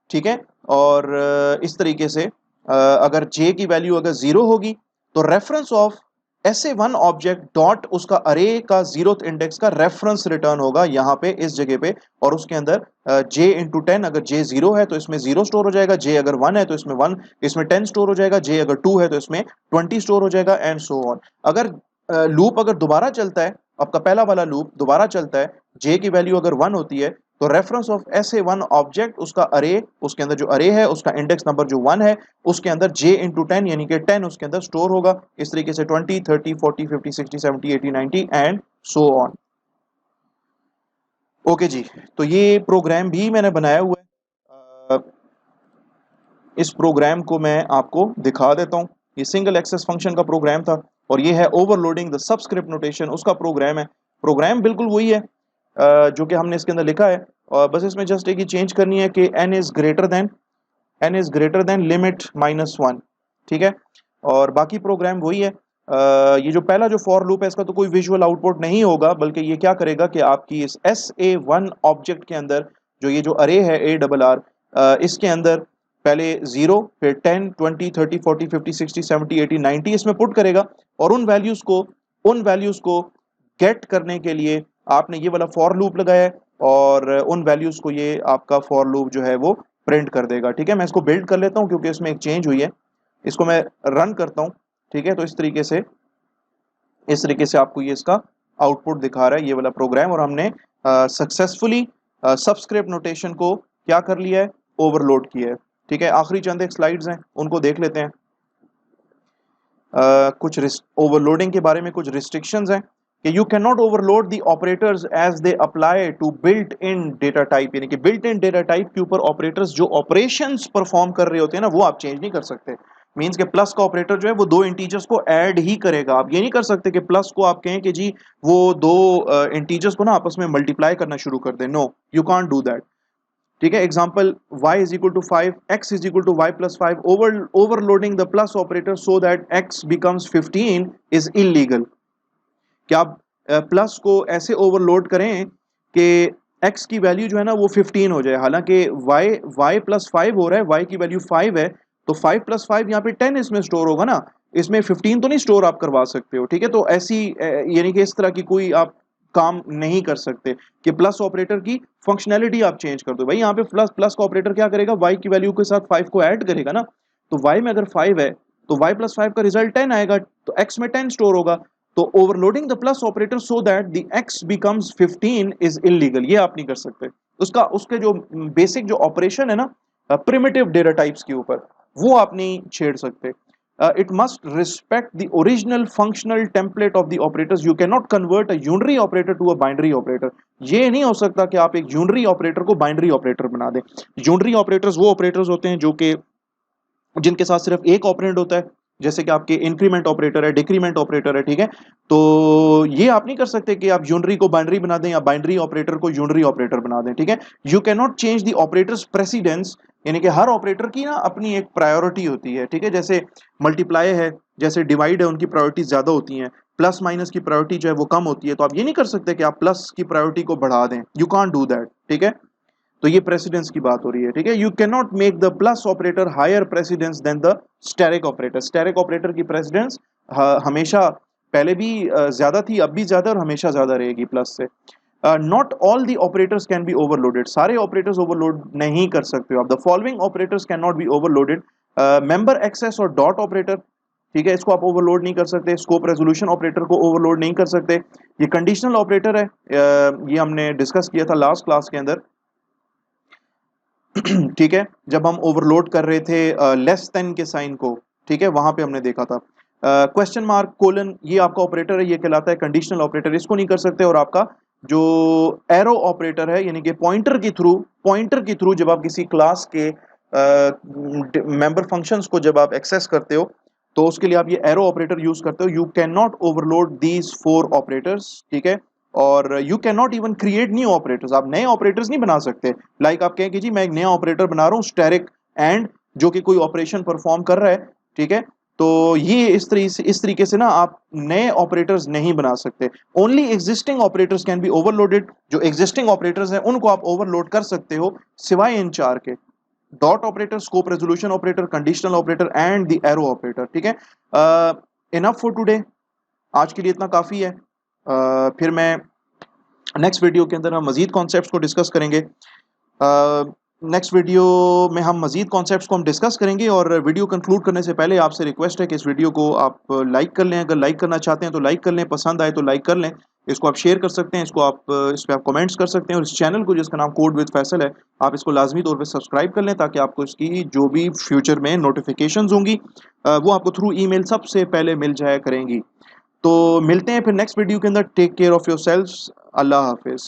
ठीक है। और इस तरीके से अगर j की वैल्यू अगर 0 होगी तो reference of SA1 object dot उसका अरे का 0th इंडेक्स का रेफरेंस रिटर्न होगा यहाँ पे इस जगह पे, और उसके अंदर j इंटू 10, अगर j 0 है तो इसमें 0 स्टोर हो जाएगा, j अगर 1 है तो इसमें 1, इसमें 10 स्टोर हो जाएगा, j अगर 2 है तो इसमें 20 स्टोर हो जाएगा, एंड सो ऑन। अगर लूप अगर दोबारा चलता है, आपका पहला वाला लूप दोबारा चलता है, j की वैल्यू अगर 1 होती है तो रेफरेंस ऑफ SA1 ऑब्जेक्ट उसका अरे, उसके अंदर जो अरे है उसका इंडेक्स नंबर जो 1 है उसके अंदर j इंटू 10 यानी कि 10 उसके अंदर स्टोर होगा। इस तरीके से 20 30 40 50 60 70 80 90 एंड सो ऑन। ओके जी, तो ये प्रोग्राम भी मैंने बनाया हुआ है, इस प्रोग्राम को मैं आपको दिखा देता हूँ। ये सिंगल एक्सेस फंक्शन का प्रोग्राम था, और ये है ओवरलोडिंग द सबस्क्रिप्ट नोटेशन, उसका प्रोग्राम है। प्रोग्राम बिल्कुल वही है जो कि हमने इसके अंदर लिखा है, और बस इसमें जस्ट एक ही चेंज करनी है कि n is greater than limit -1, ठीक है। और बाकी प्रोग्राम वही है। ये जो पहला जो फॉर लूप है इसका तो कोई विजुअल आउटपुट नहीं होगा, बल्कि ये क्या करेगा कि आपकी इस SA1 ऑब्जेक्ट के अंदर जो ये जो अरे है ARR, इसके अंदर पहले 0 फिर 10 20 30 40 50 60 70 80 90 इसमें पुट करेगा, और उन वैल्यूज को गेट करने के लिए आपने ये वाला फॉर लूप लगाया है, और उन वैल्यूज को ये आपका फॉर लूप जो है वो प्रिंट कर देगा, ठीक है। मैं इसको बिल्ड कर लेता हूँ क्योंकि इसमें एक चेंज हुई है, इसको मैं रन करता हूँ, ठीक है। तो इस तरीके से आपको ये इसका आउटपुट दिखा रहा है ये वाला प्रोग्राम, और हमने सक्सेसफुली सबस्क्रिप्ट नोटेशन को क्या कर लिया है, ओवरलोड किया है। ठीक है, आखिरी चंद एक स्लाइड्स हैं उनको देख लेते हैं। कुछ ओवरलोडिंग के बारे में कुछ रिस्ट्रिक्शंस हैं कि you can not overload the operators as they apply to built in data type, यानी कि बिल्ट इन डेटा टाइप के ऊपर ऑपरेटर्स जो ऑपरेशंस परफॉर्म कर रहे होते हैं ना, वो आप चेंज नहीं कर सकते। मींस के प्लस का ऑपरेटर जो है वो दो इंटीजर्स को ऐड ही करेगा। आप ये नहीं कर सकते कि प्लस को आप कहें कि जी वो दो इंटीजर्स को ना आपस में मल्टीप्लाई करना शुरू कर दें। No, you can't do that. ठीक है, example y is equal to 5, x is equal to y plus 5, overloading the plus operator so that x becomes 15 is illegal. क्या आप प्लस को ऐसे ओवरलोड करें कि x की वैल्यू जो है ना वो 15 हो जाए, हालांकि y प्लस 5 हो रहा है, y की वैल्यू 5 है, तो 5 प्लस 5 यहाँ पे 10 इसमें स्टोर होगा ना, इसमें 15 तो नहीं स्टोर आप करवा सकते हो। ठीक है, तो ऐसी यानी कि इस तरह की कोई आप काम नहीं कर सकते कि प्लस ऑपरेटर की फंक्शनैलिटी आप चेंज कर दो। भाई यहाँ पे प्लस प्लस का ऑपरेटर क्या करेगा, y की वैल्यू के साथ 5 को ऐड करेगा ना, तो y में अगर 5 है तो y प्लस 5 का रिजल्ट 10 आएगा, तो x में 10 स्टोर होगा। तो overloading the plus operator so that the x becomes 15 is illegal, ये आप नहीं कर सकते। उसके जो बेसिक जो ऑपरेशन है ना प्रिमिटिव डेटा टाइप्स के ऊपर, वो आप नहीं छेड़ सकते। It must respect the original functional template of the operators. You cannot convert a unary operator to a binary operator. ये नहीं हो सकता कि आप एक यूनरी ऑपरेटर को बाइनरी ऑपरेटर बना दें। यूनरी ऑपरेटर्स वो ऑपरेटर्स होते हैं जो कि जिनके साथ सिर्फ एक ऑपरेंड होता है, जैसे कि आपके इंक्रीमेंट ऑपरेटर है, डिक्रीमेंट ऑपरेटर है। ठीक है, तो ये आप नहीं कर सकते कि आप यूनरी को बाइनरी बना दें या बाइनरी ऑपरेटर को यूनरी ऑपरेटर बना दें। ठीक है, you can not change the operators precedence, यानी कि हर ऑपरेटर की ना अपनी एक प्रायोरिटी होती है। ठीक है, जैसे मल्टीप्लाई है, जैसे डिवाइड है, उनकी प्रायोरिटी ज्यादा होती हैं, प्लस माइनस की प्रायोरिटी जो है वो कम होती है। तो आप ये नहीं कर सकते कि आप प्लस की प्रायोरिटी को बढ़ा दें, यू कांट डू दैट। ठीक है, तो ये प्रेसिडेंस की बात हो रही है। ठीक है, you can not make the plus operator higher precedence than the asterisk operator. Asterisk operator की प्रेसिडेंस हमेशा पहले भी ज्यादा थी, अब भी ज्यादा और हमेशा ज्यादा रहेगी प्लस से। Not all the operators can be overloaded, सारे ऑपरेटर्स ओवरलोड नहीं कर सकते हो आप। The following operators can not be overloaded, member access और डॉट ऑपरेटर। ठीक है, इसको आप ओवरलोड नहीं कर सकते। स्कोप रेजोल्यूशन ऑपरेटर को ओवरलोड नहीं कर सकते। ये कंडीशनल ऑपरेटर है, ये हमने डिस्कस किया था लास्ट क्लास के अंदर। ठीक है, जब हम ओवरलोड कर रहे थे लेस देन के साइन को, ठीक है, वहां पे हमने देखा था। क्वेश्चन मार्क कोलन, ये आपका ऑपरेटर है, ये कहलाता है कंडीशनल ऑपरेटर, इसको नहीं कर सकते। और आपका जो एरो ऑपरेटर है, यानी कि पॉइंटर के थ्रू जब आप किसी क्लास के मेंबर फंक्शंस को जब आप एक्सेस करते हो, तो उसके लिए आप ये एरो ऑपरेटर यूज करते हो। You can not overload these 4 operators. ठीक है, और you can not even create new operators, आप नए ऑपरेटर्स नहीं बना सकते। लाइक आप कहें कि जी मैं एक नया ऑपरेटर बना रहा हूँ स्टेरिक एंड, जो कि कोई ऑपरेशन परफॉर्म कर रहा है। ठीक है, तो ये इस तरीके से ना आप नए ऑपरेटर्स नहीं बना सकते। Only existing operators can be overloaded, जो एग्जिस्टिंग ऑपरेटर्स हैं उनको आप ओवरलोड कर सकते हो, सिवाय इन 4 के: dot operator, scope resolution operator, conditional operator and the arrow operator. ठीक है, इनफ फॉर टुडे, आज के लिए इतना काफी है। फिर मैं नेक्स्ट वीडियो के अंदर हम मजीद कॉन्सेप्ट्स को डिस्कस करेंगे। नेक्स्ट वीडियो में हम मजीद कॉन्सेप्ट्स को हम डिस्कस करेंगे। और वीडियो कंक्लूड करने से पहले आपसे रिक्वेस्ट है कि इस वीडियो को आप लाइक कर लें। अगर लाइक करना चाहते हैं तो लाइक कर लें, पसंद आए तो लाइक कर लें। इसको आप शेयर कर सकते हैं, इसको आप इस पर आप कमेंट्स कर सकते हैं। और इस चैनल को जिसका नाम कोड विद फैसल है, आप इसको लाजमी तौर पे सब्सक्राइब कर लें, ताकि आपको इसकी जो भी फ्यूचर में नोटिफिकेशंस होंगी वो आपको थ्रू ईमेल सबसे पहले मिल जाया करेंगी। तो मिलते हैं फिर नेक्स्ट वीडियो के अंदर। Take care of yourselves. अल्लाह हाफिज़।